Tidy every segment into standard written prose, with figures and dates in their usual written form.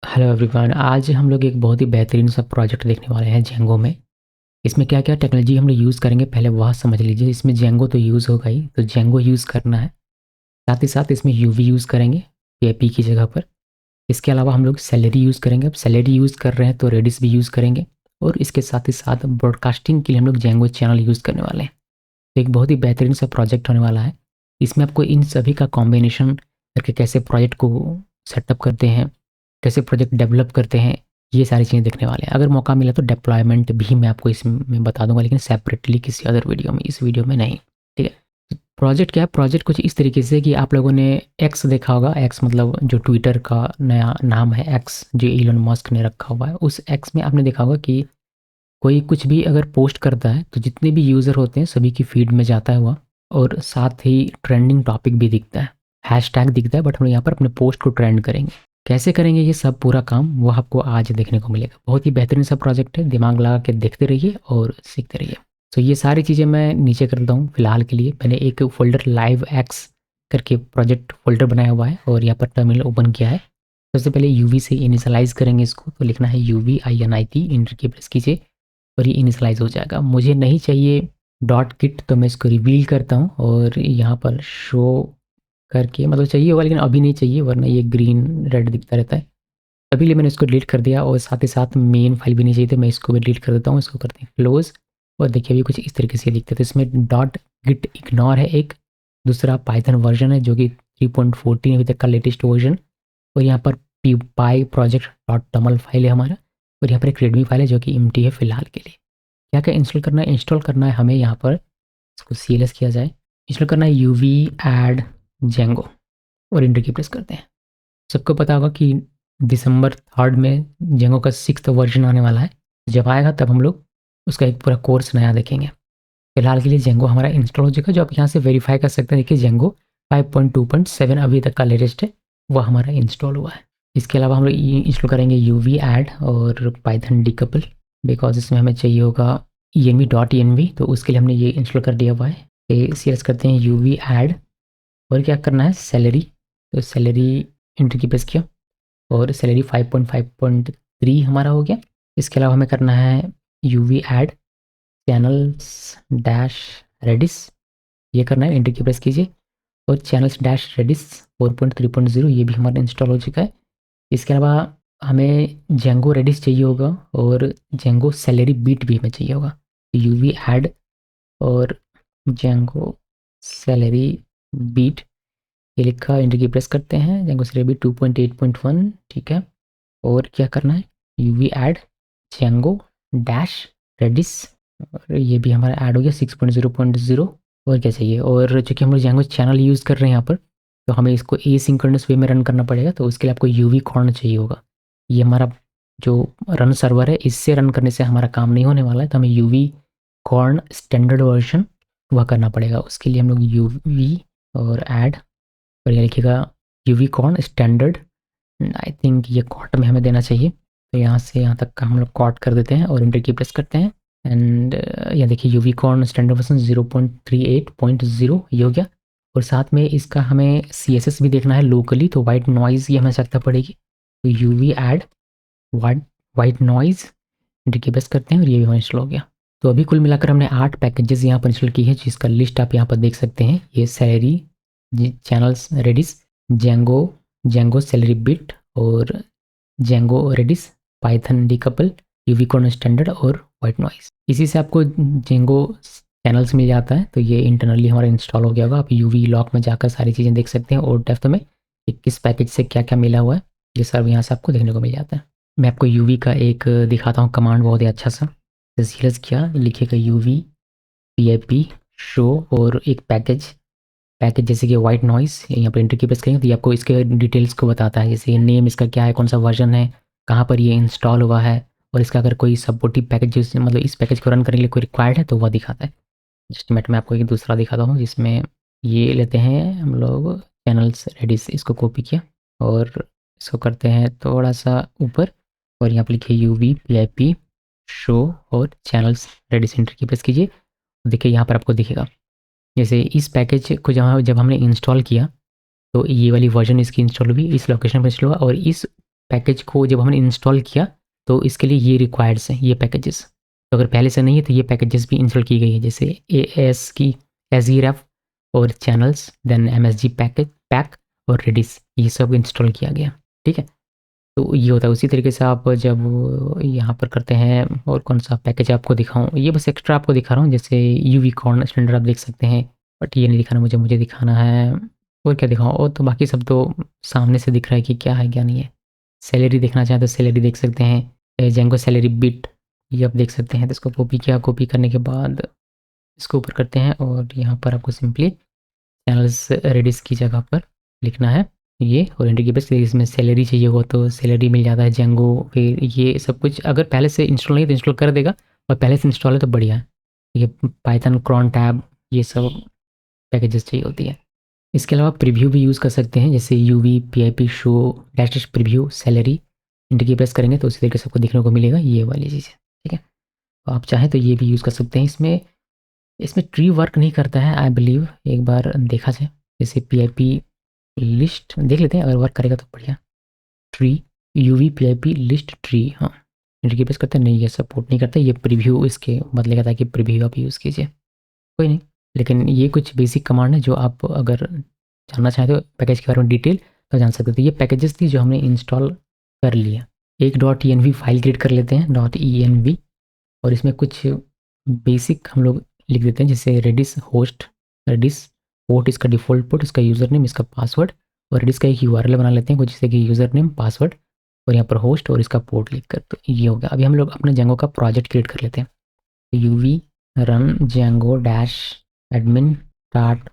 Hello everyone, आज हम लोग एक बहुत ही बेहतरीन सा प्रोजेक्ट देखने वाले हैं जेंगो में। इसमें क्या-क्या टेक्नोलॉजी हम लोग यूज़ करेंगे पहले वह समझ लीजिए। इसमें जेंगो तो यूज़ होगा ही, तो जेंगो यूज़ करना है। साथ ही साथ इसमें यूवी यूज़ करेंगे पीएपी की जगह पर। इसके अलावा हम लोग सेलेरी यूज़ करेंगे। अब सेलेरी यूज़ कर रहे हैं तो रेडिस भी यूज़ करेंगे। और इसके साथ ही साथ ब्रॉडकास्टिंग के लिए हम लोग जेंगो चैनल यूज़ करने वाले हैं। तो एक बहुत ही बेहतरीन सा प्रोजेक्ट होने वाला है। इसमें आपको इन सभी का कॉम्बिनेशन करके कैसे प्रोजेक्ट को सेटअप करते हैं, कैसे प्रोजेक्ट डेवलप करते हैं, ये सारी चीज़ें देखने वाले हैं। अगर मौका मिला तो डिप्लॉयमेंट भी मैं आपको इसमें बता दूंगा, लेकिन सेपरेटली किसी अदर वीडियो में, इस वीडियो में नहीं। ठीक है। प्रोजेक्ट क्या है? प्रोजेक्ट कुछ इस तरीके से कि आप लोगों ने एक्स देखा होगा। एक्स मतलब जो ट्विटर का नया नाम है, एक्स जो इलोन मस्क ने रखा हुआ है। उस एक्स में आपने देखा होगा कि कोई कुछ भी अगर पोस्ट करता है तो जितने भी यूज़र होते हैं सभी की फीड में जाता है वह, और साथ ही ट्रेंडिंग टॉपिक भी दिखता है, हैशटैग दिखता है। बट हम यहाँ पर अपने पोस्ट को ट्रेंड करेंगे। कैसे करेंगे ये सब पूरा काम, वो आपको आज देखने को मिलेगा। बहुत ही बेहतरीन सा प्रोजेक्ट है, दिमाग लगा के देखते रहिए और सीखते रहिए। तो ये सारी चीज़ें मैं नीचे कर देता हूँ फिलहाल के लिए। मैंने एक फोल्डर लाइव एक्स करके प्रोजेक्ट फोल्डर बनाया हुआ है और यहाँ पर टर्मिनल ओपन किया है। सबसे पहले यूवी से इनिशियलाइज करेंगे इसको, तो लिखना है UV INIT, inter key press कीजिए और ये इनिशियलाइज हो जाएगा। मुझे नहीं चाहिए डॉट किट, तो मैं इसको रिवील करता हूँ और यहाँ पर शो करके, मतलब चाहिए होगा लेकिन अभी नहीं चाहिए, वरना ये ग्रीन रेड दिखता रहता है। अभी लिए मैंने इसको डिलीट कर दिया और साथ ही साथ मेन फाइल भी नहीं चाहिए, तो मैं इसको भी डिलीट कर देता हूँ। इसको करते हैं क्लोज। और देखिए अभी कुछ इस तरीके से दिखते हैं। तो इसमें डॉट गिट इग्नोर है एक, दूसरा पाइथन वर्जन है जो कि 3.14 अभी तक का लेटेस्ट वर्जन। और यहाँ पर पाई प्रोजेक्ट डॉट टमल फाइल है हमारा। और यहाँ पर एक रेडमी फाइल है जो कि एम्प्टी है फिलहाल के लिए। क्या क्या इंस्टॉल करना है हमें यहाँ पर, इसको CLS किया जाए। इंस्टॉल करना है यूवी एड जेंगो और इंटर की प्रेस करते हैं। सबको पता होगा कि December 3 में जेंगो का 6th वर्जन आने वाला है। जब आएगा तब हम लोग उसका एक पूरा कोर्स नया देखेंगे। फिलहाल के लिए जेंगो हमारा इंस्टॉल हो जाएगा, जो आप यहाँ से वेरीफाई कर सकते हैं। देखिए जेंगो 5.2.7 अभी तक का लेटेस्ट है, वह हमारा इंस्टॉल हुआ है। इसके अलावा हम लोग इंस्टॉल करेंगे यूवी एड और पाइथन डीकपल, बिकॉज इसमें हमें चाहिए होगा env.env, तो उसके लिए हमने ये इंस्टॉल कर दिया हुआ है। सीएस करते हैं यूवी एड और क्या करना है सेलेरी, तो सेलेरी इंटर की प्रेस किया और सेलेरी 5.5.3 हमारा हो गया। इसके अलावा हमें करना है uv add channels dash Redis, ये करना है, इंटर की प्रेस कीजिए। और चैनल्स डैश रेडिस 4.3.0 ये भी हमारा इंस्टॉल हो चुका है। इसके अलावा हमें जेंगो रेडिस चाहिए होगा और जेंगो सेलेरी बीट भी हमें चाहिए होगा। यूवी एड और जेंगो सेलेरी बीट, ये लिखा, इंटर की प्रेस करते हैं। जेंगो सेलेरी बीट 2.8.1, ठीक है। और क्या करना है, uv add Django dash Redis, और ये भी हमारा ऐड हो गया 6.0.0। और क्या चाहिए, और चूँकि हम लोग जेंगो चैनल यूज़ कर रहे हैं यहाँ पर, तो हमें इसको एसिंक्रोनस वे में रन करना पड़ेगा। तो उसके लिए आपको यूवी कॉर्न चाहिए होगा। ये हमारा जो रन सर्वर है, इससे रन करने से हमारा काम नहीं होने वाला है, तो हमें यूवी कॉर्न स्टैंडर्ड वर्जन वह करना पड़ेगा। उसके लिए हम लोग यूवी और ऐड, और ये लिखिएगा UV corn standard. I think ये कॉट में हमें देना चाहिए, तो यहाँ से यहाँ तक का हम लोग कॉट कर देते हैं और इंटर की प्रेस करते हैं। एंड यहाँ देखिए यूवी कॉर्न स्टैंडर्ड वर्जन 0.38.0 ये हो गया। और साथ में इसका हमें CSS भी देखना है लोकली, तो वाइट नॉइज़ ये हमें सकता पड़ेगी। तो uv add white noise, enter key press करते हैं और ये भी हमारा इंस्टॉल हो गया। तो अभी कुल मिलाकर हमने 8 पैकेजेस यहाँ पर इंस्टॉल की है, जिसका लिस्ट आप यहाँ पर देख सकते हैं। ये Celery, channels Redis, Django, Django Celery beat और Django Redis, Python decouple, Uvicorn standard और वाइट नॉइस। इसी से आपको जेंगो चैनल्स मिल जाता है। तो ये इंटरनली हमारा इंस्टॉल हो गया होगा। आप यूवी लॉक में जाकर सारी चीज़ें देख सकते हैं और डेप्थ में कि किस पैकेज से क्या क्या मिला हुआ है, ये सब यहाँ से आपको देखने को मिल जाता है। मैं आपको यूवी का एक दिखाता हूँ कमांड, बहुत ही अच्छा सा। सीरियस किया, लिखिएगा यूवी PIP शो और एक पैकेज जैसे कि वाइट नॉइस, यहाँ पर एंटर की प्रेस करेंगे तो ये आपको इसके डिटेल्स को बताता है, जैसे नेम इसका क्या है, कौन सा वर्जन है, कहाँ पर ये इंस्टॉल हुआ है, और इसका अगर कोई सपोर्टिव पैकेज, मतलब इस पैकेज को रन करने के लिए कोई रिक्वायर्ड है तो वह दिखाता है। जस्ट मैं आपको एक दूसरा दिखाता हूँ, जिसमें ये लेते हैं हम लोग चैनल्स रेडिस, इसको कॉपी किया और इसको करते हैं थोड़ा सा ऊपर, और यहाँ पर लिखिए यूवी PIP शो और channels reddish, enter key press कीजिए। देखिए यहाँ पर आपको दिखेगा, जैसे इस पैकेज को जब हमने इंस्टॉल किया तो ये वाली वर्जन इसकी इंस्टॉल हुई, इस लोकेशन पर इंस्टॉल हुआ, और इस पैकेज को जब हमने इंस्टॉल किया तो इसके लिए ये रिक्वायर्ड्स हैं, ये पैकेजेस। तो अगर पहले से नहीं है तो ये पैकेजेस भी इंस्टॉल की गई है, जैसे एएस की एज़ीरेफ और चैनल्स, देन एमएसजी पैक और रेडिस, ये सब इंस्टॉल किया गया। ठीक है, तो ये होता है। उसी तरीके से आप जब यहाँ पर करते हैं, और कौन सा पैकेज आपको दिखाऊँ, ये बस एक्स्ट्रा आपको दिखा रहा हूँ, जैसे यूवी कॉर्न स्टैंडर्ड आप देख सकते हैं, बट ये नहीं दिखाना मुझे दिखाना है। और क्या दिखाऊँ, और तो बाकी सब तो सामने से दिख रहा है कि क्या है क्या नहीं है। सैलरी देखना चाहें तो सैलरी देख सकते हैं, जेंगो सैलरी बिट, ये आप देख सकते हैं। तो इसको कॉपी किया, कॉपी करने के बाद इसको ऊपर करते हैं, और यहाँ पर आपको सिंपली चैनल्स रेडिस की जगह पर लिखना है ये, और एंटर की बस। इसमें सैलरी चाहिए हो तो सैलरी मिल जाता है जेंगो। फिर ये सब कुछ अगर पहले से इंस्टॉल नहीं है तो इंस्टॉल कर देगा, और पहले से इंस्टॉल है तो बढ़िया है। ये पाइथन क्रॉन टैब, ये सब पैकेजेस चाहिए होती है। इसके अलावा प्रीव्यू भी यूज़ कर सकते हैं, जैसे UV PIP show dash preview salary, inter key press करेंगे तो उसी तरीके से आपको देखने को मिलेगा ये वाली चीज़। ठीक है, तो आप चाहें तो ये भी यूज़ कर सकते हैं। इसमें इसमें ट्री वर्क नहीं करता है आई बिलीव, एक बार देखा जाए। जैसे पीआईपी लिस्ट देख लेते हैं, अगर वर्क करेगा तो बढ़िया। Tree, UV PIP list tree, हाँ इंटर की प्रेस करते हैं, नहीं ये सपोर्ट नहीं करता, ये प्रीव्यू इसके बदले का, ताकि प्रीव्यू आप यूज़ कीजिए, कोई नहीं। लेकिन ये कुछ बेसिक कमांड है जो आप अगर जानना चाहते हो पैकेज के बारे में डिटेल तो जान सकते हो। तो ये पैकेजेस थी जो हमने इंस्टॉल कर लिया। एक .env फाइल क्रिएट कर लेते हैं, .env, और इसमें कुछ बेसिक हम लोग लिख देते हैं, जैसे रेडिस होस्ट, रेडिस पोर्ट इसका डिफ़ॉल्ट पोर्ट, इसका यूज़र नेम, इसका पासवर्ड, और रेडिस का एक यूआरएल बना लेते हैं कुछ, जैसे कि यूज़र नेम, पासवर्ड, और यहाँ पर होस्ट और इसका पोर्ट लिख कर। तो ये हो गया। अभी हम लोग अपना जेंगो का प्रोजेक्ट क्रिएट कर लेते हैं। Uv run Django dash admin start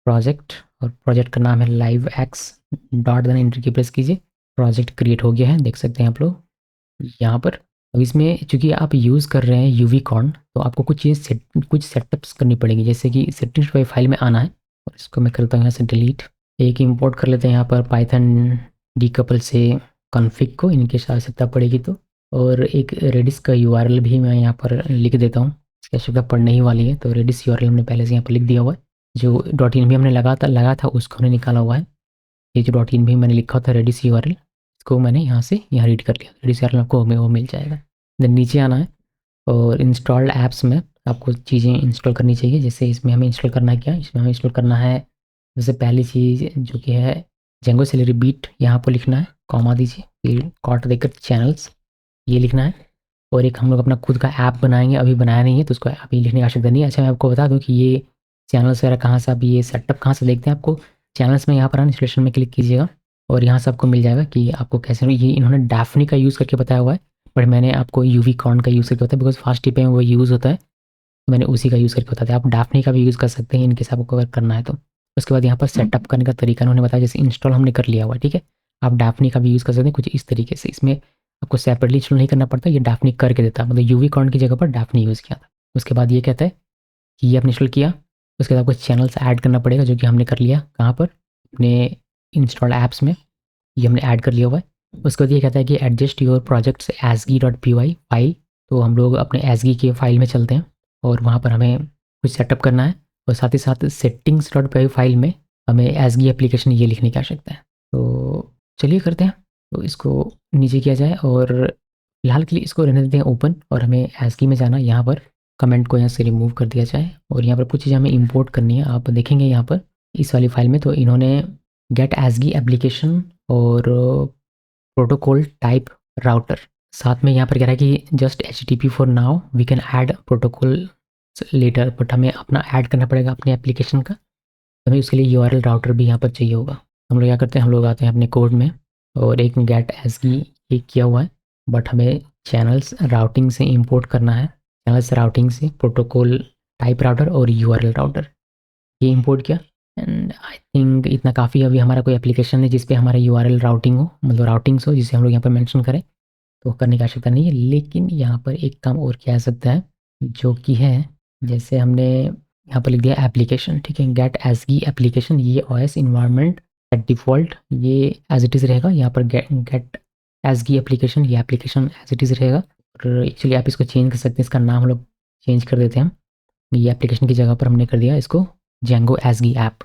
project, और प्रोजेक्ट का नाम है live x dot, then enter key press कीजिए। प्रोजेक्ट क्रिएट हो गया है, देख सकते हैं आप लोग यहाँ पर। अब इसमें चूंकि आप यूज़ कर रहे हैं यूवी कॉर्न, तो आपको कुछ चीज़ कुछ सेटअप्स करनी पड़ेगी, जैसे कि सेटिंग्स वाली फाइल में आना है, और इसको मैं करता हूँ यहाँ से डिलीट। एक इंपोर्ट कर लेते हैं यहाँ पर पाइथन डीकपल से कॉन्फ़िग को, इनकी आवश्यकता पड़ेगी तो। और एक रेडिस का यूआरएल भी मैं यहाँ पर लिख देता हूँ, इसकी आवश्यकता पड़ने ही वाली है। तो रेडिस यूआरएल हमने पहले से यहाँ पर लिख दिया हुआ है। जो .in भी हमने लगा था उसको हमने निकाला हुआ है। ये जो .in भी मैंने लिखा था रेडिस यूआरएल, इसको मैंने यहाँ से यहाँ रीड कर लिया। रेडिस यूआरएल आपको वो मिल जाएगा। देन नीचे आना है, और इंस्टॉल्ड ऐप्स में आपको चीज़ें इंस्टॉल करनी चाहिए। जैसे इसमें हमें इंस्टॉल करना है, क्या इसमें हमें इंस्टॉल करना है, जैसे पहली चीज़ जो कि है जेंगो सैलरी बीट, यहाँ पर लिखना है, कॉमा दीजिए, फिर कॉट देकर चैनल्स, ये लिखना है। और एक हम लोग अपना खुद का ऐप बनाएंगे, अभी बनाया नहीं है तो उसको अभी लिखने की आवश्यकता नहीं है। अच्छा मैं आपको बता दूं कि ये चैनल्स वगैरह कहाँ से, अभी ये सेटअप कहाँ से देखते हैं आपको, चैनल्स में यहाँ पर इंस्टॉलेशन में क्लिक कीजिएगा, और यहाँ से आपको मिल जाएगा कि आपको कैसे। ये इन्होंने डैफ्नी का यूज़ करके बताया हुआ है, बट मैंने आपको यूवी कॉर्न का यूज़ करके बताया, बिकॉज फास्ट टिप में वो यूज़ होता है, तो मैंने उसी का यूज़ करके बताया। आप डैफ्नी का भी यूज़ कर सकते हैं इनके साथ आपको अगर करना है तो। उसके बाद यहाँ पर सेटअप करने का तरीका उन्होंने बताया, जैसे इंस्टॉल हमने कर लिया हुआ है, ठीक है, आप डैफ्नी का भी यूज़ कर सकते हैं कुछ इस तरीके से। इसमें आपको सेपरेटली इंस्टॉल नहीं करना पड़ता, ये डैफ्नी करके देता है, मतलब यूवी कॉर्न की जगह पर डैफ्नी यूज़ किया था। उसके बाद ये कहता है कि ये आपने इंस्टॉल किया, उसके बाद आपको चैनल्स ऐड करना पड़ेगा, जो कि हमने कर लिया कहाँ पर, अपने इंस्टॉल्ड ऐप्स में, ये हमने ऐड कर लिया हुआ है। उसके बाद ये कहता है कि adjust your projects asgi.py file, तो हम लोग अपने asgi के फाइल में चलते हैं, और वहाँ पर हमें कुछ सेटअप करना है, और साथ ही साथ settings.py फाइल में हमें asgi एप्लीकेशन ये लिखने की आवश्यकता है। तो चलिए करते हैं, तो इसको नीचे किया जाए, और फिलहाल के लिए इसको रहने देते हैं ओपन, और हमें asgi में जाना, यहाँ पर कमेंट को यहाँ से रिमूव कर दिया जाए, और यहाँ पर कुछ चीज़ें हमें इंपोर्ट करनी है। आप देखेंगे यहाँ पर इस वाली फाइल में, तो इन्होंने गेट asgi एप्लीकेशन और प्रोटोकॉल टाइप राउटर, साथ में यहाँ पर कह रहा है कि just HTTP for now, we can add protocol later, but हमें अपना ऐड करना पड़ेगा अपने एप्लीकेशन का, तो हमें उसके लिए URL राउटर भी यहाँ पर चाहिए होगा। हम लोग क्या करते हैं, हम लोग आते हैं अपने कोड में, और एक गेट asgi ये किया हुआ है, बट हमें चैनल्स राउटिंग से इंपोर्ट करना है। चैनल्स राउटिंग से प्रोटोकॉल टाइप राउटर और URL राउटर ये इंपोर्ट किया, एंड आई थिंक इतना काफ़ी। अभी हमारा कोई एप्लीकेशन है जिस पे हमारा URL राउटिंग हो, मतलब राउटिंग्स हो, जिसे हम लोग यहाँ पर मेंशन करें, तो करने की आवश्यकता नहीं है। लेकिन यहाँ पर एक काम और किया जा सकता है, जो कि है, जैसे हमने यहाँ पर लिख दिया एप्लीकेशन, ठीक है, गेट asgi एप्लीकेशन, ये OS इन्वायरमेंट एट डिफ़ॉल्ट ये एज इट इज़ रहेगा। यहाँ पर गेट asgi एप्लीकेशन, ये एप्लीकेशन एज इट इज़ रहेगा। और एक्चुअली आप इसको चेंज कर सकते हैं, इसका नाम हम लोग चेंज कर देते हैं। ये एप्लीकेशन की जगह पर हमने कर दिया इसको जेंगो asgi ऐप।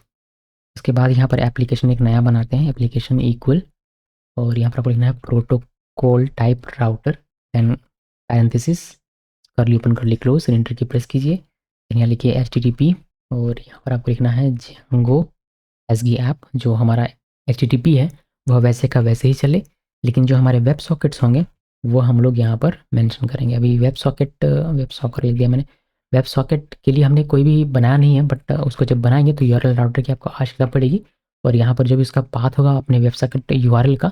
उसके बाद यहाँ पर एप्लीकेशन एक नया बनाते हैं, एप्लीकेशन इक्वल और यहाँ पर आपको लिखना है protocol type router, then parenthesis, curly open curly close, enter key press कीजिए, यहाँ लिखिए HTTP, और यहाँ पर आपको लिखना है Django एसगी ऐप। जो हमारा HTTP है वह वैसे का वैसे ही चले, लेकिन जो हमारे वेब सॉकेट्स होंगे वो हम लोग यहाँ पर मेंशन करेंगे। अभी वेब सॉकेट लिख दिया मैंने। वेब सॉकेट के लिए हमने कोई भी बनाया नहीं है, बट उसको जब बनाएंगे तो यूआरएल राउटर की आपको आवश्यकता पड़ेगी, और यहाँ पर जब इसका पाथ होगा अपने वेब सॉकेट यूआरएल का,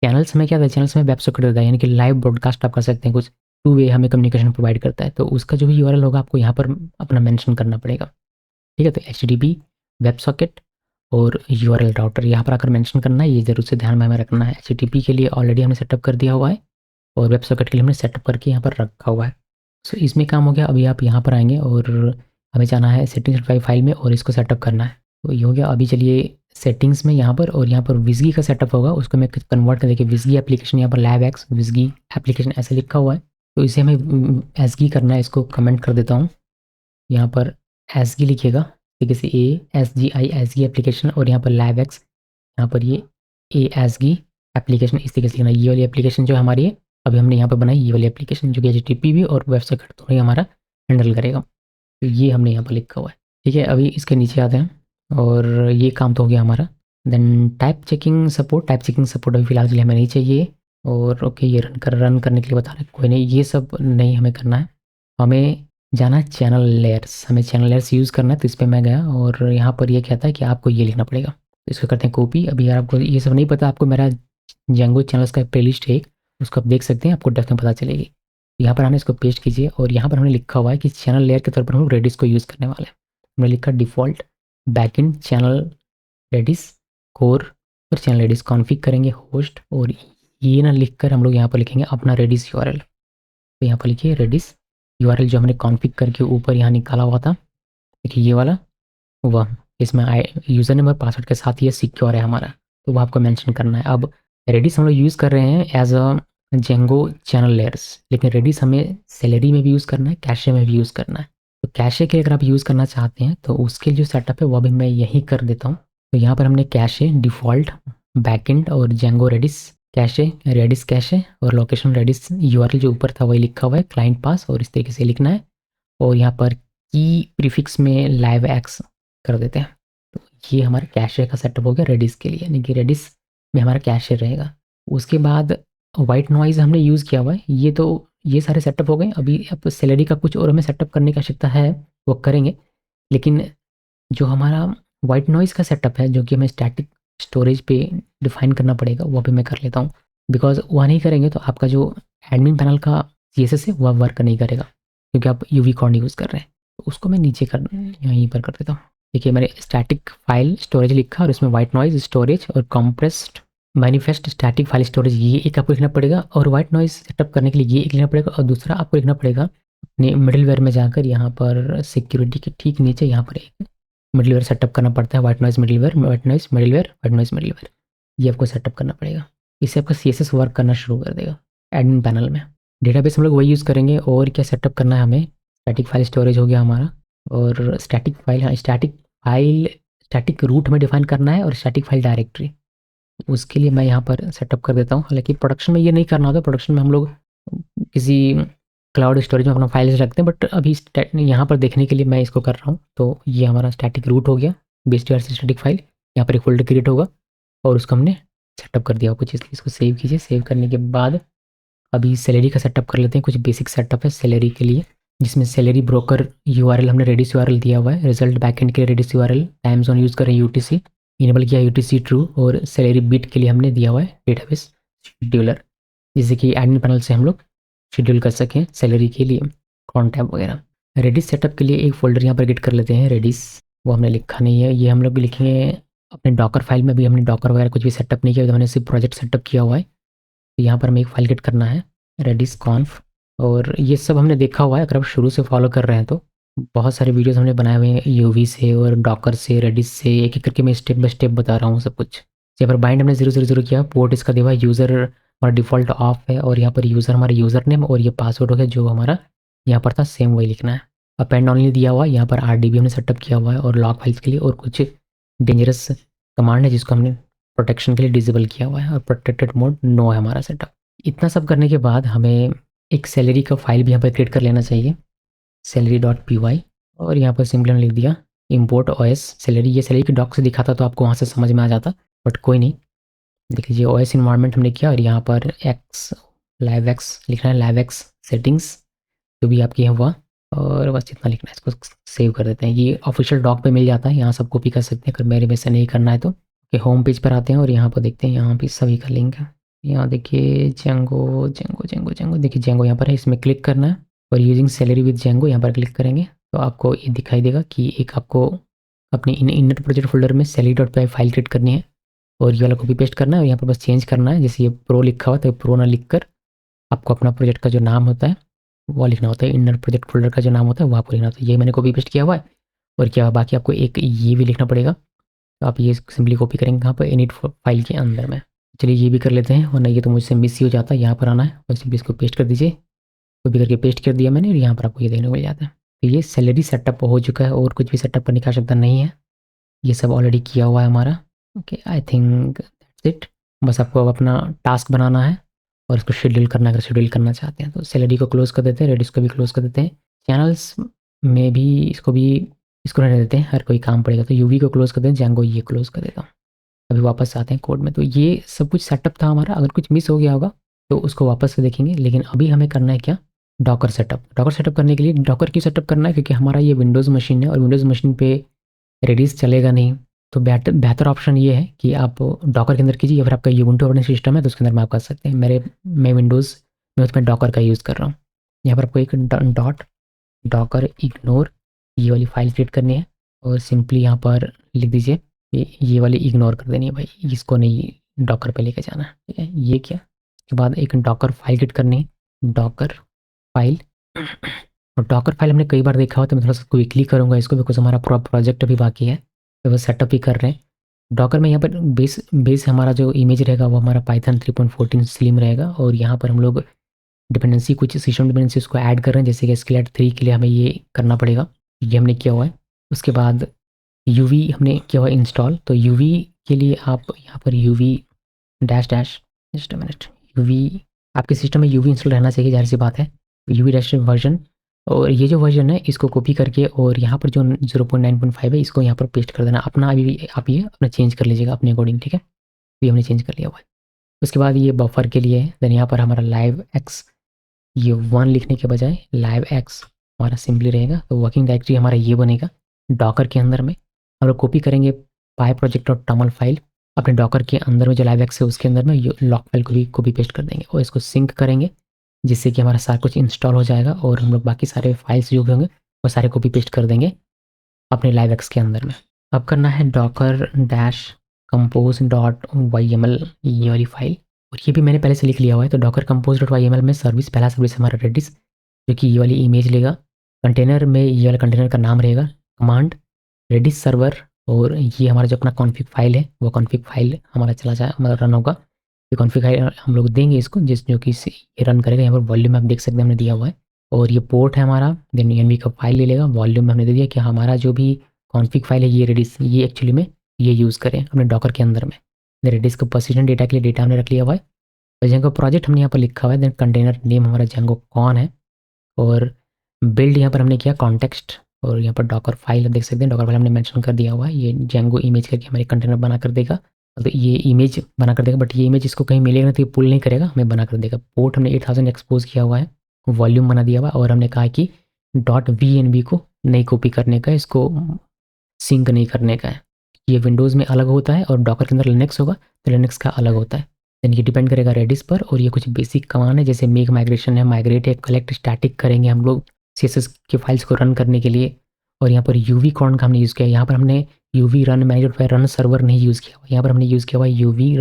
चैनल्स में क्या था, चैनल्स में वेब सॉकेट होता है, यानी कि लाइव ब्रॉडकास्ट आप कर सकते हैं, कुछ टू वे हमें कम्युनिकेशन प्रोवाइड करता है, तो उसका जो भी यूआरएल होगा आपको यहाँ पर अपना मेंशन करना पड़ेगा। ठीक है, तो HTTP, वेब सॉकेट और यूआरएल राउटर यहाँ पर आकर मेंशन करना है, ये जरूर से ध्यान में हमें रखना है। HTTP के लिए ऑलरेडी हमने सेटअप कर दिया हुआ है, और वेब सॉकेट के लिए हमने सेटअप करके यहाँ पर रखा हुआ है। सो इसमें काम हो गया। अभी आप यहाँ पर आएंगे और हमें जाना है सेटिंग्स फाइल में और इसको सेटअप करना है। तो ये हो गया। अभी चलिए सेटिंग्स में यहाँ पर, और यहाँ पर विजगी का सेटअप होगा, उसको मैं कन्वर्ट कर, देखिए विजगी एप्लीकेशन, यहाँ पर लैब एक्स विजगी एप्लीकेशन ऐसे लिखा हुआ है, तो इसे हमें एसगी करना है। इसको कमेंट कर देता हूँ, यहाँ पर एसगी लिखिएगा, ठीक है, ASGI एसगी एप्लीकेशन, और यहाँ पर लैब एक्स, यहाँ पर ये ASGI एप्लीकेशन, इस तरीके से लिखना। ये वाली एप्लीकेशन जो हमारी है, अभी हमने यहाँ पर बनाई ये वाली एप्लीकेशन, जो कि HTTP भी और वेब सॉकेट दोनों ही हमारा हैंडल करेगा। तो ये हमने यहाँ पर लिखा हुआ है। ठीक है, अभी इसके नीचे आते हैं, और ये काम तो हो गया हमारा। देन टाइप चेकिंग सपोर्ट अभी फिलहाल के लिए हमें नहीं चाहिए, और ओके ये रन करने के लिए बता रहे हैं, कोई नहीं, ये सब नहीं हमें करना है। हमें जाना है चैनल लेयर्स, हमें चैनल लेयर्स यूज़ करना है, तो इस पर मैं गया, और यहाँ पर ये कहता है कि आपको ये लिखना पड़ेगा, तो इसको करते हैं कॉपी। अभी यार आपको ये सब नहीं पता, आपको मेरा Django चैनल्स का प्ले लिस्ट है एक, उसको आप देख सकते हैं, आपको डेफ में पता चलेगी। यहाँ पर हमने इसको पेस्ट कीजिए, और यहाँ पर हमने लिखा हुआ है कि चैनल लेयर के तौर पर हम लोग रेडिस को यूज़ करने वाले हैं। हमने लिखा default backend channel Redis core, और चैनल रेडिस कॉन्फ़िग करेंगे होस्ट, और ये ना लिखकर हम लोग यहाँ पर लिखेंगे अपना रेडिस यूआरएल। तो यहाँ पर लिखिए रेडिस यूआरएल, जो हमने कॉन्फ़िग करके ऊपर यहाँ निकाला हुआ था, देखिए ये वाला, वह इसमें यूज़र नेम और पासवर्ड के साथ ये सिक्योर है हमारा, तो वो आपको मेंशन करना है। अब रेडिस हम लोग यूज़ कर रहे हैं as a Django channel layers, लेकिन रेडिस हमें सैलरी में भी यूज़ करना है, कैशे में भी यूज़ करना है। तो कैशे के अगर आप यूज़ करना चाहते हैं तो उसके जो सेटअप है वो भी मैं यहीं कर देता हूँ। तो यहाँ पर हमने कैशे डिफ़ॉल्ट बैकएंड और Django Redis cache, Redis cache, और लोकेशन रेडिस यूआरएल जो ऊपर था वही लिखा हुआ है, क्लाइंट पास, और इस तरीके से लिखना है। और यहाँ पर की प्रीफिक्स में लाइव एक्स कर देते हैं। तो ये हमारा कैशे का सेटअप हो गया रेडिस के लिए, यानी कि रेडिस में हमारा कैशे रहेगा। उसके बाद वाइट नॉइज़ हमने यूज़ किया हुआ है। ये सारे सेटअप हो गए। अभी अब सैलरी का कुछ और हमें सेटअप करने की आवश्यकता है, वो करेंगे, लेकिन जो हमारा वाइट नॉइज़ का सेटअप है, जो कि हमें स्टैटिक स्टोरेज पे डिफाइन करना पड़ेगा, वो भी मैं कर लेता हूँ, बिकॉज वह नहीं करेंगे तो आपका जो एडमिन पैनल का CSS है वह वर्क नहीं करेगा, क्योंकि आप यूवी कॉर्न यूज़ कर रहे हैं। तो उसको मैं नीचे यहीं पर कर देता हूँ। देखिए मैंने स्टैटिक फाइल स्टोरेज लिखा, और इसमें वाइट नॉइज़ स्टोरेज और compressed manifest static file storage, ये एक आपको लिखना पड़ेगा, और वाइट नॉइज़ सेटअप करने के लिए ये एक लिखना पड़ेगा, और दूसरा आपको लिखना पड़ेगा अपने मिडिलवेयर में जाकर, यहाँ पर सिक्योरिटी के ठीक नीचे यहाँ पर एक मिडिलवेयर सेटअप करना पड़ता है, वाइट नॉइज़ मिडिलवेयर, ये आपको सेटअप करना पड़ेगा। इससे आपका CSS वर्क करना शुरू कर देगा एडमिन पैनल में। डेटाबेस हम लोग वही यूज़ करेंगे। और क्या सेटअप करना है हमें, स्टैटिक फाइल स्टोरेज हो गया हमारा, और स्टैटिक फाइल, हाँ स्टैटिक रूट में डिफाइन करना है, और स्टैटिक फाइल डायरेक्टरी, उसके लिए मैं यहाँ पर सेटअप कर देता हूँ। हालांकि प्रोडक्शन में ये नहीं करना होता, प्रोडक्शन में हम लोग किसी क्लाउड स्टोरेज में अपना फाइल्स रखते हैं, बट अभी यहाँ पर देखने के लिए मैं इसको कर रहा हूँ। तो ये हमारा स्टैटिक रूट हो गया, BSTR से स्टैटिक फाइल, यहाँ पर एक फोल्डर क्रिएट होगा, और उसको हमने सेटअप कर दिया कुछ, इसलिए इसको सेव कीजिए। सेव करने के बाद अभी सैलरी का सेटअप कर लेते हैं। कुछ बेसिक सेटअप है सैलरी के लिए, जिसमें सैलरी ब्रोकर यूआरएल हमने रेडिस यूआरएल दिया हुआ है, रिजल्ट बैकएंड के लिए Redis URL, time zone use करें UTC, इनेबल किया UTC ट्रू, और सैलरी बिट के लिए हमने दिया हुआ है डेटाबेस शेड्यूलर, जिससे कि एडमिन पैनल से हम लोग शेड्यूल कर सकें सैलरी के लिए कॉन टैब वगैरह। रेडिस सेटअप के लिए एक फोल्डर यहाँ पर गेट कर लेते हैं रेडिस, वो हमने लिखा नहीं है, ये हम लोग भी लिखेंगे अपने डॉकर फाइल में। भी हमने डॉकर वगैरह कुछ भी सेटअप नहीं किया, तो हमने सिर्फ प्रोजेक्ट सेटअप किया हुआ है। तो यहाँ पर हमें एक फाइल गेट करना है रेडिस कॉन्फ, और ये सब हमने देखा हुआ है, अगर आप शुरू से फॉलो कर रहे हैं तो बहुत सारे वीडियोस हमने बनाए हुए हैं यूवी से और डॉकर से, रेडिस से, एक एक करके मैं स्टेप बाय स्टेप बता रहा हूँ सब कुछ। यहाँ पर बाइंड हमने 000 किया, पोर्ट इसका दिया हुआ है, यूज़र हमारा डिफ़ॉल्ट ऑफ है, और यहाँ पर यूज़र हमारा यूज़र नेम, और ये पासवर्ड हो गया जो हमारा यहाँ पर था, सेम वही लिखना है। अपेंड ऑनली दिया हुआ है, यहाँ पर RDB हमने सेटअप किया हुआ है, और लॉग फाइल्स के लिए, और कुछ डेंजरस कमांड है जिसको हमने प्रोटेक्शन के लिए डिसेबल किया हुआ है और प्रोटेक्टेड मोड नो है हमारा सेटअप। इतना सब करने के बाद हमें एक सैलरी का फाइल भी यहाँ पर क्रिएट कर लेना चाहिए, salary.py, और यहाँ पर सिंपली लिख दिया import os सैलरी। ये सैलरी की डॉक से दिखाता तो आपको वहाँ से समझ में आ जाता, बट कोई नहीं। देख लीजिए OS इन्वायरमेंट हमने किया और यहाँ पर x लाइव एक्स लिखना है, लाइव एक्स सेटिंग्स जो भी आपकी है हुआ, और बस इतना लिखना है। इसको सेव कर देते हैं। ये ऑफिशियल डॉक पे मिल जाता है, यहाँ सब कॉपी कर सकते हैं अगर मेरे में से नहीं करना है तो। होम पेज पर आते हैं और यहाँ पर देखते हैं, यहाँ पे सभी का लिंक है। यहाँ देखिए जेंगो जेंगो जेंगो जेंगो, देखिए जेंगो यहाँ पर है, इसमें क्लिक करना है और यूजिंग सैलरी विद जेंगो यहाँ पर क्लिक करेंगे तो आपको ये दिखाई देगा कि एक आपको अपने इनर प्रोजेक्ट फोल्डर में salary.py फाइल क्रिएट करनी है और ये वाला कॉपी पेस्ट करना है और यहाँ पर बस चेंज करना है। जैसे ये प्रो लिखा हुआ तो प्रो ना लिख कर आपको अपना प्रोजेक्ट का जो नाम होता है वो लिखना होता है, इनर प्रोजेक्ट फोल्डर का जो नाम होता है वो आपको लिखना होता है। ये मैंने कॉपी पेस्ट किया हुआ है और क्या बाकी आपको एक ये भी लिखना पड़ेगा, तो आप ये सिंपली कॉपी करेंगे कहाँ पर, इनिट फाइल के अंदर में। चलिए ये भी कर लेते हैं वरना ये तो मुझसे मिस ही हो जाता है। यहाँ पर आना है और सिंपली इसको पेस्ट कर दीजिए, कॉपी करके पेस्ट कर दिया मैंने और यहाँ पर आपको ये देखने को मिल जाता है। तो ये सैलरी सेटअप हो चुका है और कुछ भी सेटअप करने की आवश्यकता नहीं है, ये सब ऑलरेडी किया हुआ है हमारा। Okay, I think that's it. बस आपको अब अपना टास्क बनाना है और इसको शेड्यूल करना है अगर शेड्यूल करना चाहते हैं तो। सैलरी को क्लोज कर देते हैं, रेडिस को भी क्लोज कर देते हैं, चैनल्स में भी इसको रहने देते हैं, हर कोई काम पड़ेगा तो यूवी को क्लोज कर दें, जेंगो ये क्लोज कर देता हूँ। अभी वापस आते हैं कोड में। तो ये सब कुछ सेटअप था हमारा, अगर कुछ मिस हो गया होगा तो उसको वापस से देखेंगे, लेकिन अभी हमें करना है क्या, डॉकर सेटअप। डॉकर सेटअप करने के लिए डॉकर क्यों सेटअप करना है, क्योंकि हमारा ये विंडोज़ मशीन है और विंडोज़ मशीन पे रेडिस चलेगा नहीं। तो बेहतर ऑप्शन ये है कि आप डॉकर के अंदर कीजिए, या फिर आपका यूबुंटू ऑपरेटिंग सिस्टम है तो उसके अंदर में आप कर सकते हैं। मैं विंडोज़ में उसमें डॉकर का यूज़ कर रहा हूँ। यहाँ पर आपको एक डॉट डॉकर इग्नोर ये वाली फाइल क्रिएट करनी है और सिंपली यहाँ पर लिख दीजिए ये वाली इग्नोर कर देनी है भाई, इसको नहीं डॉकर पे लेके जाना है, ठीक है। ये क्या, उसके बाद एक डॉकर फाइल क्रिएट करनी है, डॉकर फाइल। और डॉकर फाइल हमने कई बार देखा हुआ तो मैं थोड़ा सा क्विकली करूँगा इसको, बिकॉज हमारा पूरा प्रोजेक्ट अभी बाकी है तो वो सेटअप ही कर रहे हैं। डॉकर में यहाँ पर बेस हमारा जो इमेज रहेगा वो हमारा पाइथन 3.14 स्लिम रहेगा और यहाँ पर हम लोग डिपेंडेंसी कुछ सिस्टम डिपेंडेंसी उसको ऐड कर रहे हैं, जैसे कि स्केलेट 3 के लिए हमें ये करना पड़ेगा, ये हमने किया हुआ है। उसके बाद यूवी हमने किया हुआ इंस्टॉल, तो यूवी के लिए आप यहाँ पर UV dash dash just a minute, UV आपके सिस्टम में यूवी इंस्टॉल रहना चाहिए, जाहिर सी बात है। यूवी डैश वर्जन, और ये जो वर्जन है इसको कॉपी करके और यहाँ पर जो 0.9.5 है इसको यहाँ पर पेस्ट कर देना अपना। अभी आप ये अपना चेंज कर लीजिएगा अपने अकॉर्डिंग, ठीक है। तो ये हमने चेंज कर लिया हुआ है। उसके बाद ये बफर के लिए है, देन यहाँ पर हमारा लाइव एक्स, ये 1 लिखने के बजाय लाइव एक्स हमारा सिंपली रहेगा, तो वर्किंग डायरेक्टरी हमारा ये बनेगा डॉकर के अंदर में। हम लोग कॉपी करेंगे पाई प्रोजेक्ट और टमल फाइल अपने डॉकर के अंदर में जो लाइव एक्स है उसके अंदर में लॉक फाइल को भी कॉपी पेस्ट कर देंगे और इसको सिंक करेंगे, जिससे कि हमारा सारा कुछ इंस्टॉल हो जाएगा और हम लोग बाकी सारे फाइल्स जो भी होंगे वो सारे कॉपी पेस्ट कर देंगे अपने लाइव एक्स के अंदर में। अब करना है Docker dash compose dot Y M L, ये वाली फाइल, और ये भी मैंने पहले से लिख लिया हुआ है। तो Docker compose dot Y M L में सर्विस, पहला सर्विस हमारा रेडिस जो कि ये वाली इमेज लेगा। कंटेनर में ये वाला कंटेनर का नाम रहेगा कमांड रेडिस सर्वर, और ये हमारा जो अपना कॉन्फ़िग फाइल है वो कॉन्फ़िग फाइल हमारा चला जाए, मतलब रन होगा। ये कॉन्फ़िग फाइल हम लोग देंगे इसको जो कि ये रन करेगा। यहाँ पर वॉल्यूम आप देख सकते हैं हमने दिया हुआ है, और ये पोर्ट है हमारा। देन एनवी का फाइल ले लेगा, वॉल्यूम में हमने दे दिया कि हमारा जो भी कॉन्फ़िग फाइल है ये रेडिस, ये एक्चुअली में ये यूज़ करें अपने डॉकर के अंदर में। रेडिस का पर्सिस्टेंट डेटा के लिए डेटा हमने रख लिया हुआ है। और जेंगो प्रोजेक्ट हमने यहाँ पर लिखा हुआ है। देन कंटेनर नेम हमारा जेंगो कौन है, और बिल्ड यहाँ पर हमने किया कॉन्टेक्स्ट, और यहाँ पर डॉकर फाइल आप देख सकते हैं, डॉकर फाइल हमने मेंशन कर दिया हुआ है। ये जेंगो इमेज करके हमारे कंटेनर बना कर देगा, तो ये इमेज बना कर देगा, बट ये इमेज इसको कहीं मिलेगा ना तो ये पुल नहीं करेगा, हमें बना कर देगा। पोर्ट हमने 8000 एक्सपोज किया हुआ है, वॉल्यूम बना दिया हुआ है, और हमने कहा कि डॉट वी एन वी को नहीं कॉपी करने का, इसको सिंक नहीं करने का है। ये विंडोज़ में अलग होता है और डॉकर के अंदर लिनक्स होगा तो लिनक्स का अलग होता है। देन ये डिपेंड करेगा रेडिस पर, और ये कुछ बेसिक कमांड है जैसे मेक माइग्रेशन है, माइग्रेट है, कलेक्ट स्टैटिक करेंगे हम लोग सीएसएस की फाइल्स को रन करने के लिए। और यहाँ पर यूवी कॉर्न का हमने यूज़ किया, यहाँ पर हमने UV run manager run server नहीं यूज़ किया हुआ, यहाँ पर हमने यूज़ किया हुआ UV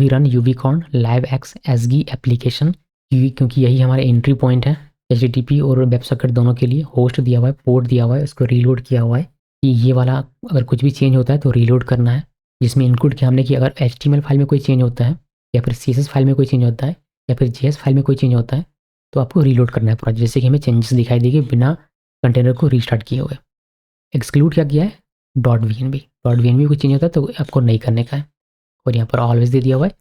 run Uvicorn live X ASGI application, क्योंकि यही हमारा एंट्री पॉइंट है HTTP और वेब सॉकेट दोनों के लिए। होस्ट दिया हुआ है, पोर्ट दिया हुआ है, इसको रीलोड किया हुआ है कि ये वाला अगर कुछ भी चेंज होता है तो रीलोड करना है, जिसमें इंक्लूड किया हमने कि अगर HTML फाइल में कोई चेंज होता है या फिर CSS फाइल में कोई चेंज होता है या फिर JS फाइल में कोई चेंज होता है तो आपको रीलोड करना है पूरा, जैसे कि हमें चेंजेस दिखाई देंगे बिना कंटेनर को रीस्टार्ट किए हुए। एक्सक्लूड क्या किया है, .vnb कुछ चेंज होता है तो आपको नहीं करने का है। और यहाँ पर ऑलवेज दे दिया हुआ है।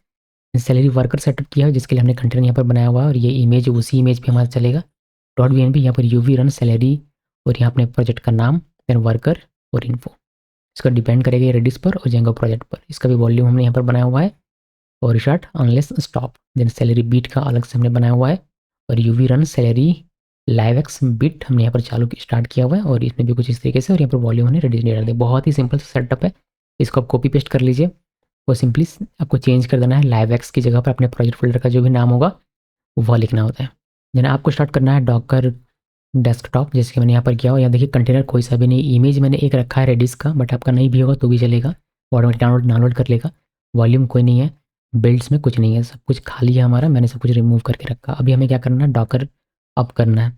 सैलरी वर्कर सेटअप किया है जिसके लिए हमने कंटेनर यहाँ पर बनाया हुआ है और ये इमेज उसी इमेज पे हमारा चलेगा। .vnb यहाँ पर यूवी रन सैलरी और यहाँ अपने प्रोजेक्ट का नाम, देन वर्कर और इन्फो। इसका डिपेंड करेगा ये रेडिस पर और जेंगो प्रोजेक्ट पर। इसका भी वॉल्यूम हमने यहाँ पर बनाया हुआ है और short unless stop. Then Celery beat का अलग से हमने बनाया हुआ है और uv run Celery live x beat हमने यहाँ पर स्टार्ट किया हुआ है और इसमें भी कुछ इस तरीके से। और यहाँ पर वॉल्यूम हमने रेडिस डाल दिया। बहुत ही सिंपल सेटअप है। इसको आप कॉपी पेस्ट कर लीजिए और सिंपली आपको चेंज कर देना है। लाइव एक्स की जगह पर अपने प्रोजेक्ट फोल्डर का जो भी नाम होगा वह लिखना होता है। देन आपको स्टार्ट करना है डॉकर डेस्कटॉप, जैसे कि मैंने यहाँ पर किया हो। यहाँ देखिए कंटेनर कोई सा भी नहीं, इमेज मैंने एक रखा है रेडिस का, बट आपका नहीं भी होगा तो भी चलेगा, ऑटोमेटिक डाउनलोड कर लेगा। वॉल्यूम कोई नहीं है, बिल्ड्स में कुछ नहीं है, सब कुछ खाली है हमारा। मैंने सब कुछ रिमूव करके रखा। अभी हमें क्या करना है, डॉकर अप करना है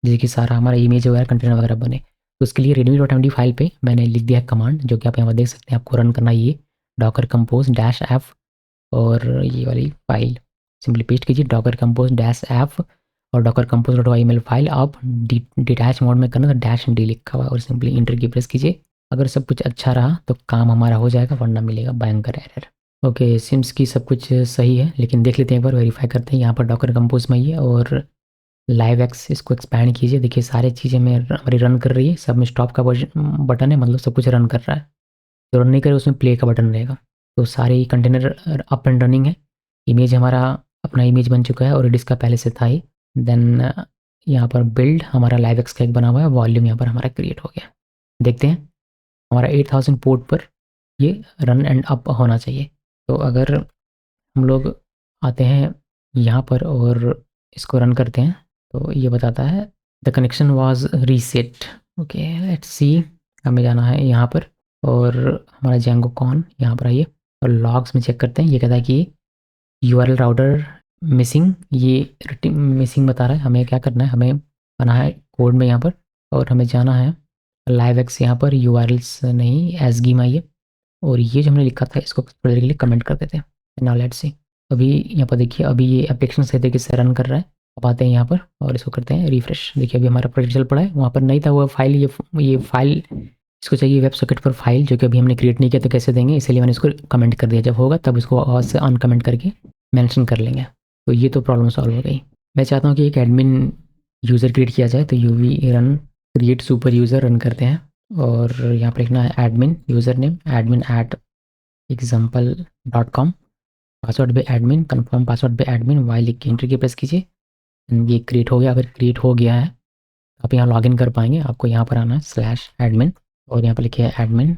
जैसे कि सारा हमारा इमेज वगैरह कंटेनर वगैरह बने। तो उसके लिए readme.md फाइल पे मैंने लिख दिया है कमांड, जो कि आप यहाँ पर देख सकते हैं। आपको रन करना है ये डॉकर कंपोज डैश एफ और ये वाली फाइल सिंपली पेस्ट कीजिए, डॉकर कंपोज डैश एफ और Docker compose dot Y file. आप डिटैच मोड में करना तो डैश डी लिखा हुआ है और सिंपली इंटर की प्रेस कीजिए। अगर सब कुछ अच्छा रहा तो काम हमारा हो जाएगा, वरना मिलेगा भयंकर एरर। ओके, सिम्स की सब कुछ सही है, लेकिन देख लेते हैं एक बार, वेरीफाई करते हैं। यहाँ पर डॉकर कंपोज में आइए और लाइव एक्स इसको एक्सपैंड कीजिए। देखिए सारी चीज़ें हमारी रन कर रही है, सब में स्टॉप का बटन है, मतलब सब कुछ रन कर रहा है। जो रन नहीं करे उसमें प्ले का बटन रहेगा। तो सारे कंटेनर अप एंड रनिंग है। इमेज हमारा अपना इमेज बन चुका है और डिस्क का पहले से था ही। देन यहाँ पर बिल्ड हमारा लाइव एक्स का एक बना हुआ है, वॉल्यूम यहाँ पर हमारा क्रिएट हो गया। देखते हैं हमारा 8000 पोर्ट पर ये रन एंड अप होना चाहिए। तो अगर हम लोग आते हैं यहाँ पर और इसको रन करते हैं तो ये बताता है the connection was reset. Okay let's see, हमें जाना है यहाँ पर और हमारा जेंगो कॉन यहाँ पर आइए और लॉग्स में चेक करते हैं। ये कहता है कि यूआरएल राउटर मिसिंग, ये मिसिंग बता रहा है। हमें क्या करना है, हमें आना है कोड में यहाँ पर और हमें जाना है लाइव एक्स यहाँ पर, यूआरएल्स नहीं एसगी में आइए और ये जो हमने लिखा था इसको थोड़ी देर के लिए कमेंट कर देते हैं। नाउ लेट्स सी, अभी यहाँ पर देखिए अभी ये एप्लीकेशन सही तरीके से रन कर रहा है। अब आते हैं यहाँ पर और इसको करते हैं रिफ्रेश। देखिए अभी हमारा प्रोजेक्ट चल पड़ा है, वहाँ पर नहीं था वो फाइल, ये फाइल इसको चाहिए वेब सॉकेट पर फाइल, जो कि अभी हमने क्रिएट नहीं किया तो कैसे देंगे, इसलिए मैंने इसको कमेंट कर दिया। जब होगा तब इसको आवाज़ से अनकमेंट करके मेंशन कर लेंगे। तो ये तो प्रॉब्लम सॉल्व हो गई। मैं चाहता हूँ कि एक एडमिन यूज़र क्रिएट किया जाए, तो UV run create super user run करते हैं और यहाँ पर लिखना है admin user name admin@example.com, password पे एडमिन, कंफर्म पासवर्ड पे एडमिन, वाई लिख के एंटर की प्रेस कीजिए। ये क्रिएट हो गया। अगर क्रिएट हो गया है आप यहाँ लॉगिन कर पाएंगे। आपको यहाँ पर आना है /admin और यहाँ पर लिखिए एडमिन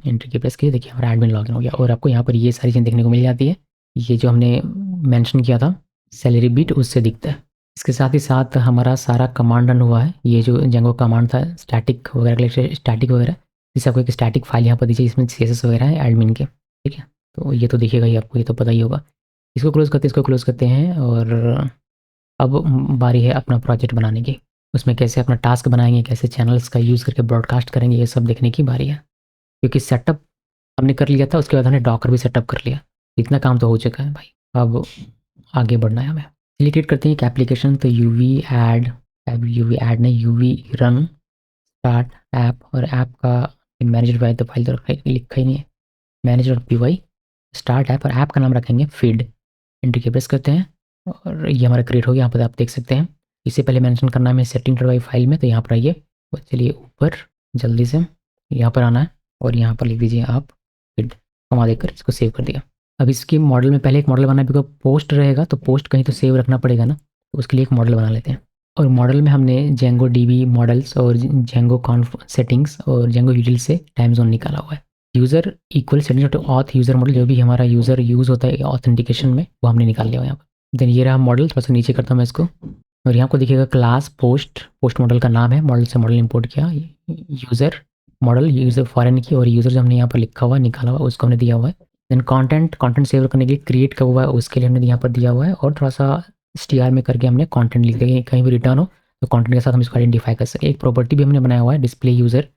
एंटर की प्रेस कीजिए। देखिए हमारा एडमिन लॉगिन हो गया और आपको यहाँ पर ये सारी चीज़ें देखने को मिल जाती है। ये जो हमने मेंशन किया था सैलरी बीट उससे दिखता है। इसके साथ ही साथ हमारा सारा कमांड रन हुआ है। ये जो जेंगो कमांड था स्टैटिक वगैरह के लिए, स्टैटिक वगैरह, इसे आपको एक स्टैटिक फाइल यहाँ पर दीजिए, इसमें CSS वगैरह है एडमिन के, ठीक है। तो ये तो दिखेगा ही आपको, ये तो पता ही होगा। इसको क्लोज़ करते हैं और अब बारी है अपना प्रोजेक्ट बनाने की। उसमें कैसे अपना टास्क बनाएंगे, कैसे चैनल्स का यूज़ करके ब्रॉडकास्ट करेंगे, ये सब देखने की बारी है। क्योंकि सेटअप हमने कर लिया था, उसके बाद हमने डॉकर भी सेटअप कर लिया। इतना काम तो हो चुका है भाई, अब आगे बढ़ना है हमें। चलिए क्रिएट करते हैं एक एप्लीकेशन। तो यूवी ऐड नहीं, यूवी रन स्टार्ट ऐप, और ऐप का मैनेजर वाई तो फाइल तो लिखा ही नहीं है, मैनेजर.py स्टार्ट ऐप, और ऐप का नाम रखेंगे फीड। एंटर की प्रेस करते हैं और ये हमारा क्रिएट हो गया। यहाँ पर आप देख सकते हैं। इससे पहले मेंशन करना है हमें सेटिंग.py फाइल में, तो यहाँ पर आइए और चलिए ऊपर जल्दी से यहाँ पर आना है और यहाँ पर लिख दीजिए आप फीड, कमा देकर इसको सेव कर दिया। अब इसके मॉडल में पहले एक मॉडल बनाना है, बिकॉज पोस्ट रहेगा तो पोस्ट कहीं तो सेव रखना पड़ेगा ना, तो उसके लिए एक मॉडल बना लेते हैं। और मॉडल में हमने जेंगो DB मॉडल्स और जेंगो कॉन्फ सेटिंग्स और जेंगो यूटिल से टाइम जोन निकाला हुआ है। User equal setting to auth user model, जो भी हमारा यूज़र यूज़ होता है ऑथेंटिकेशन में, वो हमने निकाल लिया यहाँ पर। देन ये रहा मॉडल, थोड़ा सा नीचे करता हूँ मैं इसको और यहाँ को देखिएगा क्लास पोस्ट मॉडल का नाम है, मॉडल से मॉडल इंपोर्ट किया, यूज़र मॉडल यूज़र फॉरेन की, और यूज़र जो हमने यहाँ पर लिखा हुआ निकाला हुआ उसको हमने दिया हुआ है। देन कंटेंट सेव करने के लिए क्रिएट का हुआ है, उसके लिए हमने यहाँ पर दिया हुआ है, और थोड़ा सा str में करके हमने कंटेंट लिख दिया, कहीं भी रिटर्न हो तो कंटेंट के साथ हम इसको आइडेंटिफाई कर सकें। एक प्रॉपर्टी भी हमने बनाया हुआ है डिस्प्ले यूज़र,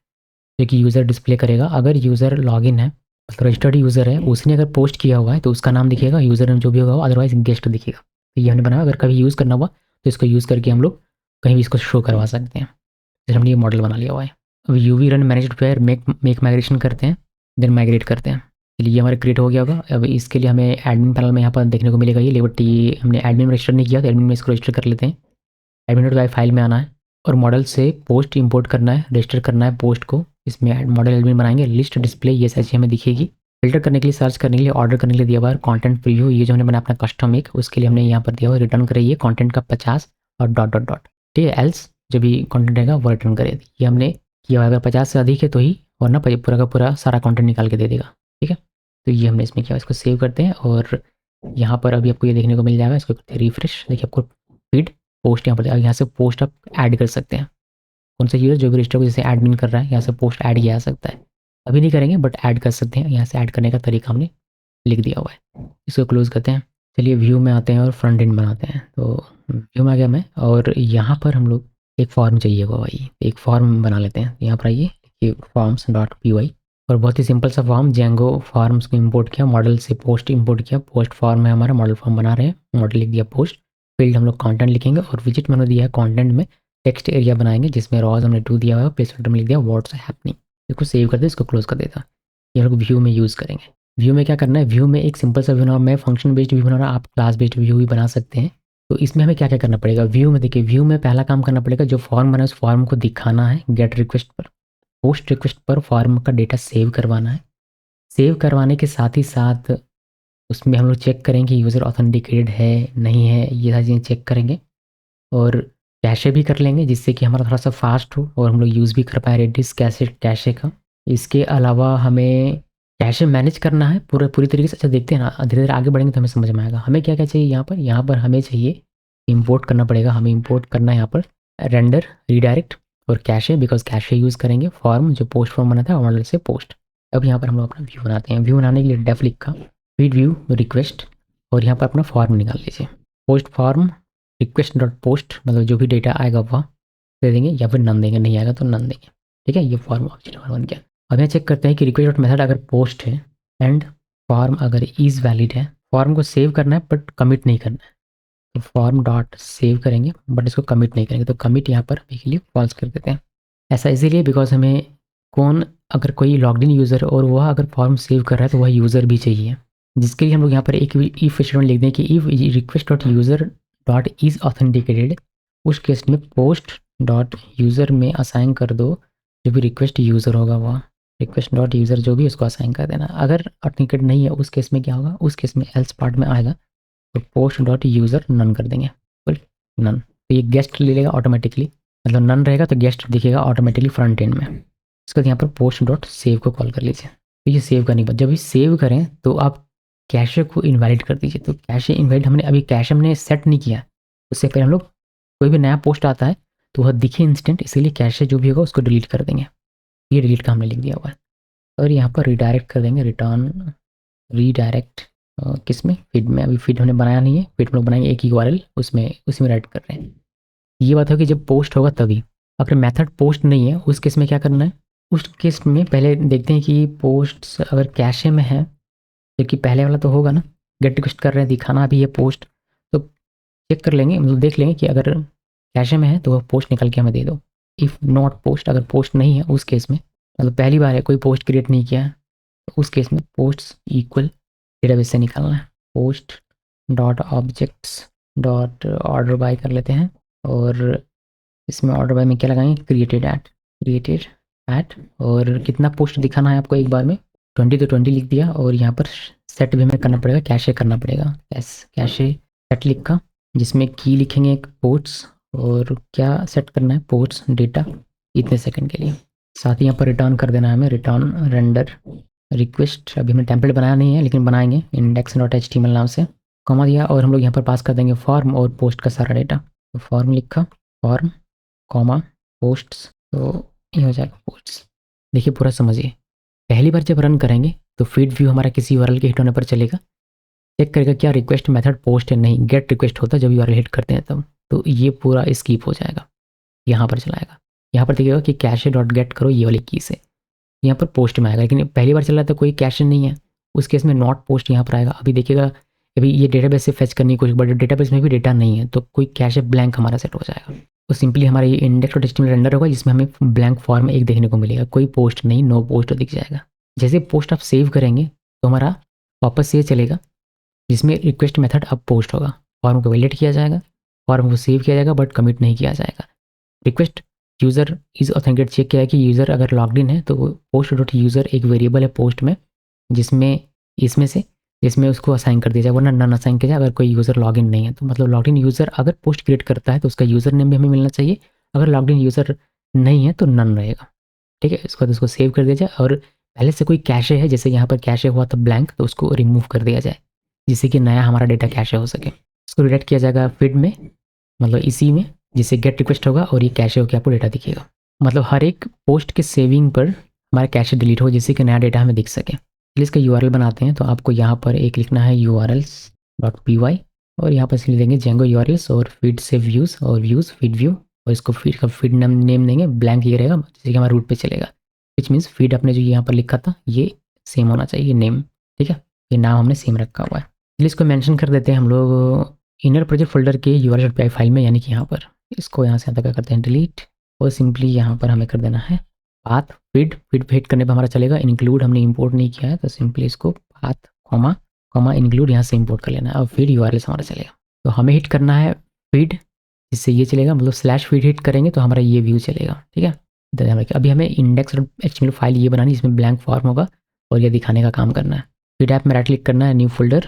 जो कि यूज़र डिस्प्ले करेगा। अगर यूज़र लॉगिन है, मतलब रजिस्टर्ड यूज़र है, उसने अगर पोस्ट किया हुआ है तो उसका नाम दिखेगा, यूज़र नेम जो भी होगा, अदरवाइज गेस्ट दिखेगा। तो ये हमने बनाया, अगर कभी यूज़ करना हुआ तो इसको यूज़ करके हम लोग कहीं भी इसको शो करवा सकते हैं। फिर हमने ये मॉडल बना लिया हुआ है। अब यूवी रन मैनेज पे मेक माइग्रेशन करते हैं, देन माइग्रेट करते हैं। चलिए ये हमारा क्रिएट हो गया होगा। अब इसके लिए हमें एडमिन पैनल में यहाँ पर देखने को मिलेगा ये लिबर्टी, हमने एडमिन में रजिस्टर नहीं किया तो एडमिन में इसको रजिस्टर कर लेते हैं। एडमिन फाइल में आना है और मॉडल से पोस्ट इंपोर्ट करना है, रजिस्टर करना है पोस्ट को। इसमें मॉडल एडमिन बनाएंगे, लिस्ट डिस्प्ले ये ऐसी हमें दिखेगी। फिल्टर करने के लिए, सर्च करने के लिए, ऑर्डर करने के लिए दिया हुआ है कंटेंट प्रीव्यू, ये जो हमने बनाया अपना कस्टम एक, उसके लिए हमने यहाँ पर दिया हुआ रिटर्न करिए कंटेंट का 50 और डॉट डॉट डॉट, ठीक है। एल्स जो भी कंटेंट रहेगा वो रिटर्न करे, ये हमने किया हुआ। अगर 50 से अधिक है तो ही, वरना पूरा का पूरा सारा कंटेंट निकाल के दे देगा, ठीक है। तो ये हमने इसमें किया, इसको सेव करते हैं और यहाँ पर अभी आपको ये देखने को मिल जाएगा। इसको करते हैं रिफ्रेश, देखिए आपको फीड पोस्ट यहाँ पर, यहाँ से पोस्ट आप ऐड कर सकते हैं। कौन सा यूज़र जो भी रजिस्टर को जैसे एडमिन कर रहा है, यहाँ से पोस्ट ऐड किया जा सकता है। अभी नहीं करेंगे बट ऐड कर सकते हैं, यहाँ से ऐड करने का तरीका हमने लिख दिया हुआ है। इसको क्लोज करते हैं। चलिए व्यू में आते हैं और फ्रंट एंड बनाते हैं। तो व्यू में आ गया मैं, और यहाँ पर हम लोग एक फॉर्म चाहिए होगा भाई, एक फॉर्म बना लेते हैं। यहाँ पर आइए फॉर्म्स डॉट पी वाई, और बहुत ही सिंपल सा फॉर्म, जेंगो फॉर्म्स को इंपोर्ट किया, मॉडल से पोस्ट इंपोर्ट किया, पोस्ट फॉर्म है हमारा, मॉडल फॉर्म बना रहे हैं, मॉडल लिख दिया पोस्ट, फील्ड हम लोग कंटेंट लिखेंगे, और विजिट मैंने दिया है कंटेंट में टेक्स्ट एरिया बनाएंगे जिसमें रॉज हमने 2 दिया हुआ है, प्लेसहोल्डर में लिख दिया व्हाट्स हैपनिंग। इसको सेव कर दे, इसको क्लोज कर देता। ये लोग व्यू में यूज़ करेंगे। व्यू में क्या करना है, व्यू में एक सिंपल सा व्यू बना, मैं फंक्शन बेस्ड व्यू बना रहा, आप क्लास बेस्ड व्यू भी बना सकते हैं। तो इसमें हमें क्या क्या करना पड़ेगा व्यू में, देखिए व्यू में पहला काम करना पड़ेगा, जो फॉर्म बना है उस फॉर्म को दिखाना है गेट रिक्वेस्ट पर, पोस्ट रिक्वेस्ट पर फॉर्म का डेटा सेव करवाना है। सेव करवाने के साथ ही साथ उसमें हम लोग चेक करेंगे कि यूज़र ऑथेंटिकेटेड है नहीं है, ये सारी चीज़ें चेक करेंगे, और कैशे भी कर लेंगे जिससे कि हमारा थोड़ा सा फास्ट हो और हम लोग यूज़ भी कर पाए रेडिस कैशे का। इसके अलावा हमें कैशे मैनेज करना है पूरी तरीके से। अच्छा देखते हैं ना, धीरे धीरे आगे बढ़ेंगे तो हमें समझ में आएगा। हमें क्या क्या चाहिए यहाँ पर हमें चाहिए इंपोर्ट करना पड़ेगा, हमें इंपोर्ट करना है यहाँ पर रेंडर, रीडायरेक्ट और कैशे, बिकॉज कैशे यूज़ करेंगे फॉर्म जो पोस्ट फॉर्म बना था मॉडल से पोस्ट। अब यहाँ पर हम लोग अपना व्यू बनाते हैं। व्यू बनाने के लिए डेफ लिखा, फीड व्यू रिक्वेस्ट, और यहाँ पर अपना फॉर्म निकाल लीजिए, post form request dot post, मतलब जो भी डेटा आएगा वह दे देंगे, या फिर नन देंगे, नहीं आएगा तो नन देंगे, ठीक है। ये फॉर्म ऑब्जेक्ट बन गया। अब यहाँ चेक करते हैं कि रिक्वेस्ट डॉट मेथड अगर पोस्ट है एंड फॉर्म अगर इज़ वैलिड है, फॉर्म को सेव करना है बट कमिट नहीं करना है, तो फॉर्म डॉट सेव करेंगे बट इसको कमिट नहीं करेंगे, तो कमिट यहाँ पर अभी के लिए फॉल्स कर देते हैं। ऐसा इसीलिए बिकॉज हमें अगर कोई लॉग्ड इन यूज़र और वह अगर फॉर्म सेव कर रहा है तो वह यूज़र भी चाहिए, जिसके लिए हम लोग यहाँ पर एक इफ स्टेटमेंट लिख दें कि if request dot user dot is authenticated, उस केस में पोस्ट डॉट यूज़र में असाइन कर दो जो भी रिक्वेस्ट यूज़र होगा वह, रिक्वेस्ट डॉट यूज़र जो भी उसको असाइन कर देना। अगर ऑथेंटिकेट नहीं है उस केस में क्या होगा, उस केस में एल्स पार्ट में आएगा तो पोस्ट डॉट यूज़र नन कर देंगे, नन। तो ये गेस्ट ले लेगा ऑटोमेटिकली, मतलब नन रहेगा तो गेस्ट दिखेगा ऑटोमेटिकली फ्रंट एंड में। इसके बाद यहाँ पर पोस्ट डॉट सेव को कॉल कर लीजिए। तो ये सेव करने के बाद जब ये सेव करें तो आप कैशे को इनवैलिड कर दीजिए। तो कैशे इनवैलिड हमने अभी कैशे हमने सेट नहीं किया, उससे पहले हम लोग कोई भी नया पोस्ट आता है तो वह दिखे इंस्टेंट, इसीलिए कैशे जो भी होगा उसको डिलीट कर देंगे। ये डिलीट का हमने लिख दिया हुआ है। और यहाँ पर रिडायरेक्ट कर देंगे, रिटर्न रीडायरेक्ट किस में, फीड में। अभी फीड हमने बनाया नहीं है, फीड हम लोग बनाएंगे एक URL, उसमें उसी में राइट कर रहे हैं। ये बात है कि जब पोस्ट होगा तभी, अगर मेथड पोस्ट नहीं है उस केस में क्या करना है, उस केस में पहले देखते हैं कि पोस्ट अगर कैशे में है, क्योंकि पहले वाला तो होगा ना, गेट रिक्वेस्ट कर रहे हैं दिखाना भी है पोस्ट, तो चेक कर लेंगे, मतलब देख लेंगे कि अगर कैशे में है तो वह पोस्ट निकल के हमें दे दो। इफ़ नॉट पोस्ट, अगर पोस्ट नहीं है उस केस में, मतलब पहली बार है कोई पोस्ट क्रिएट नहीं किया है, तो उस केस में पोस्ट इक्वल डेटाबेस से निकालना है, post dot objects dot order by कर लेते हैं, और इसमें ऑर्डर बाय में क्या लगाएंगे, क्रिएटेड एट, और कितना पोस्ट दिखाना है आपको एक बार में, 20 तो 20 लिख दिया। और यहाँ पर सेट भी हमें करना पड़ेगा, कैशे करना पड़ेगा, कैशे सेट लिखा, जिसमें की लिखेंगे एक पोस्ट्स, और क्या सेट करना है, पोस्ट्स डेटा इतने सेकंड के लिए। साथ ही यहाँ पर रिटर्न कर देना है हमें, रिटर्न रेंडर रिक्वेस्ट। अभी हमने टेम्पलेट बनाया नहीं है लेकिन बनाएंगे, index.html नाम से, कॉमा दिया, और हम लोग यहाँ पर पास कर देंगे फॉर्म और पोस्ट का सारा डेटा। तो फॉर्म लिखा, फॉर्म कॉमा पोस्ट्स, तो ये हो जाएगा पोस्ट्स। देखिए पूरा समझिए, पहली बार जब रन करेंगे तो फीड व्यू हमारा किसी URL के हिट होने पर चलेगा, चेक करेगा क्या रिक्वेस्ट मेथड पोस्ट है, नहीं गेट रिक्वेस्ट होता है जब URL हिट करते हैं तब, तो ये पूरा स्किप हो जाएगा, यहाँ पर चलाएगा। यहाँ पर देखिएगा कि कैशे डॉट गेट करो ये वाली की से, यहाँ पर पोस्ट में आएगा, लेकिन पहली बार चल रहा है तो कोई कैशे नहीं है, उस केस में नॉट पोस्ट यहाँ पर आएगा। अभी देखिएगा, अभी ये डेटाबेस से फेच करने की कोशिश, बट डेटाबेस में भी डेटा नहीं है तो कोई कैशे ब्लैंक हमारा सेट हो जाएगा। तो सिंपली हमारा ये इंडेक्स डॉट एचटीएमएल रेंडर होगा जिसमें हमें ब्लैंक फॉर्म एक देखने को मिलेगा, कोई पोस्ट नहीं, नो पोस्ट दिख जाएगा। जैसे पोस्ट आप सेव करेंगे तो हमारा वापस से ये चलेगा जिसमें रिक्वेस्ट मेथड अब पोस्ट होगा, फॉर्म को वैलिडेट किया जाएगा, फॉर्म को सेव किया जाएगा बट कमिट नहीं किया जाएगा। Request user is authenticate check किया है कि यूज़र अगर लॉग्ड इन है तो पोस्ट डॉट यूज़र एक वेरिएबल है पोस्ट में जिसमें जिसमें उसको असाइन कर दिया जाए, वरना नन असाइन किया जाए अगर कोई यूज़र लॉग इन नहीं है। तो मतलब लॉग इन यूज़र अगर पोस्ट क्रिएट करता है तो उसका यूज़र नेम भी हमें मिलना चाहिए, अगर लॉग इन यूज़र नहीं है तो नन रहेगा। ठीक है, इसके बाद उसको सेव कर दिया जाए और पहले से कोई कैशे है, जैसे यहाँ पर कैशे हुआ था ब्लैंक, तो उसको रिमूव कर दिया जाए जिससे कि नया हमारा डेटा कैशे हो सके। इसको रिडायरेक्ट किया जाएगा फीड में, मतलब इसी में, जिससे गेट रिक्वेस्ट होगा और ये कैशे होकर आपको डेटा दिखेगा। मतलब हर एक पोस्ट के सेविंग पर हमारा कैशे डिलीट हो जिससे कि नया डेटा हमें दिख सके। चलिए इसका यूआरएल बनाते हैं। तो आपको यहाँ पर एक लिखना है urls.py और यहाँ पर इसलिए देंगे जेंगो यूआरएल्स और फीड से व्यूज़ और व्यूज़ फीड व्यू, और इसको फीड का फीड नेम देंगे ब्लैंक ये रहेगा जैसे कि हमारा रूट पे चलेगा, विच मीन्स फीड अपने जो यहाँ पर लिखा था ये सेम होना चाहिए नेम। ठीक है, ये नाम हमने सेम रखा हुआ है। चलिए इसको मेंशन कर देते हैं हम लोग इनर प्रोजेक्ट फोल्डर के urls.py फाइल में, यानी कि यहाँ पर इसको यहाँ से यहाँ तक करते हैं डिलीट और सिंपली यहाँ पर हमें कर देना है पाथ फीड हिट करने पर हमारा चलेगा। इंक्लूड हमने इंपोर्ट नहीं किया है तो सिंपली इसको पाथ कॉमा इंक्लूड यहाँ से इंपोर्ट कर लेना है और फीड यूआरएल हमारा चलेगा। तो हमें हिट करना है फीड, जिससे ये चलेगा, मतलब स्लैश फीड हिट करेंगे तो हमारा ये व्यू चलेगा। ठीक है, अभी हमें इंडेक्स एचटीएमएल फाइल ये बनानी जिसमें ब्लैंक फॉर्म होगा और ये दिखाने का काम करना है। फीड ऐप में राइट क्लिक करना है, न्यू फोल्डर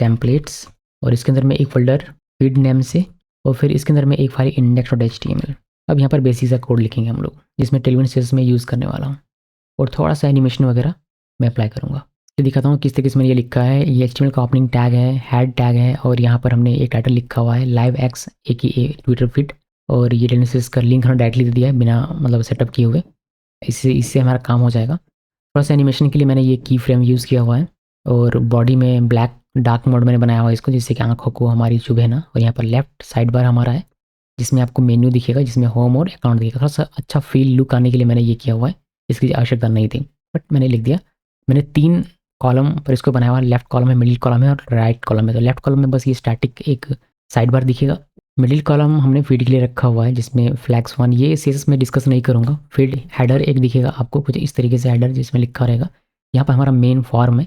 टेम्पलेट्स, और इसके अंदर में एक फोल्डर फीड नेम से और फिर इसके अंदर में एक फाइल index.html। अब यहाँ पर बेसिक सा कोड लिखेंगे हम लोग जिसमें टेलविन सेल्स में यूज़ करने वाला हूँ और थोड़ा सा एनिमेशन वगैरह मैं अप्लाई करूँगा। ये दिखाता हूँ किस तरीके से मैंने ये लिखा है। ये HTML का ओपनिंग टैग है, हेड टैग है और यहाँ पर हमने एक टाइटल लिखा हुआ है live x AKA Twitter feed, और ये टेलविन सेल्स का लिंक हमने डायरेक्टली दे दिया है बिना मतलब सेटअप किए हुए। इससे हमारा काम हो जाएगा। थोड़ा सा एनिमेशन के लिए मैंने ये की फ्रेम यूज़ किया हुआ है और बॉडी में ब्लैक डार्क मोड मैंने बनाया हुआ है इसको, जिससे कि आंखों को हमारी चुभे ना। और यहाँ पर लेफ्ट साइड बार हमारा है जिसमें आपको मेन्यू दिखेगा, जिसमें होम और अकाउंट दिखेगा। थोड़ा सा अच्छा फील लुक आने के लिए मैंने ये किया हुआ है, इसकी आवश्यकता नहीं थी बट मैंने लिख दिया। मैंने 3 कॉलम पर इसको बनाया हुआ है, लेफ्ट कॉलम है, मिडिल कॉलम है और राइट कॉलम है। तो लेफ्ट कॉलम में बस ये स्टैटिक एक साइड बार दिखेगा। मिडिल कॉलम हमने फीड के लिए रखा हुआ है जिसमें फ्लैक्स 1, ये CSS में डिस्कस नहीं करूँगा। फीड हेडर एक दिखेगा आपको कुछ इस तरीके से हेडर जिसमें लिखा रहेगा। यहाँ पर हमारा मेन फॉर्म है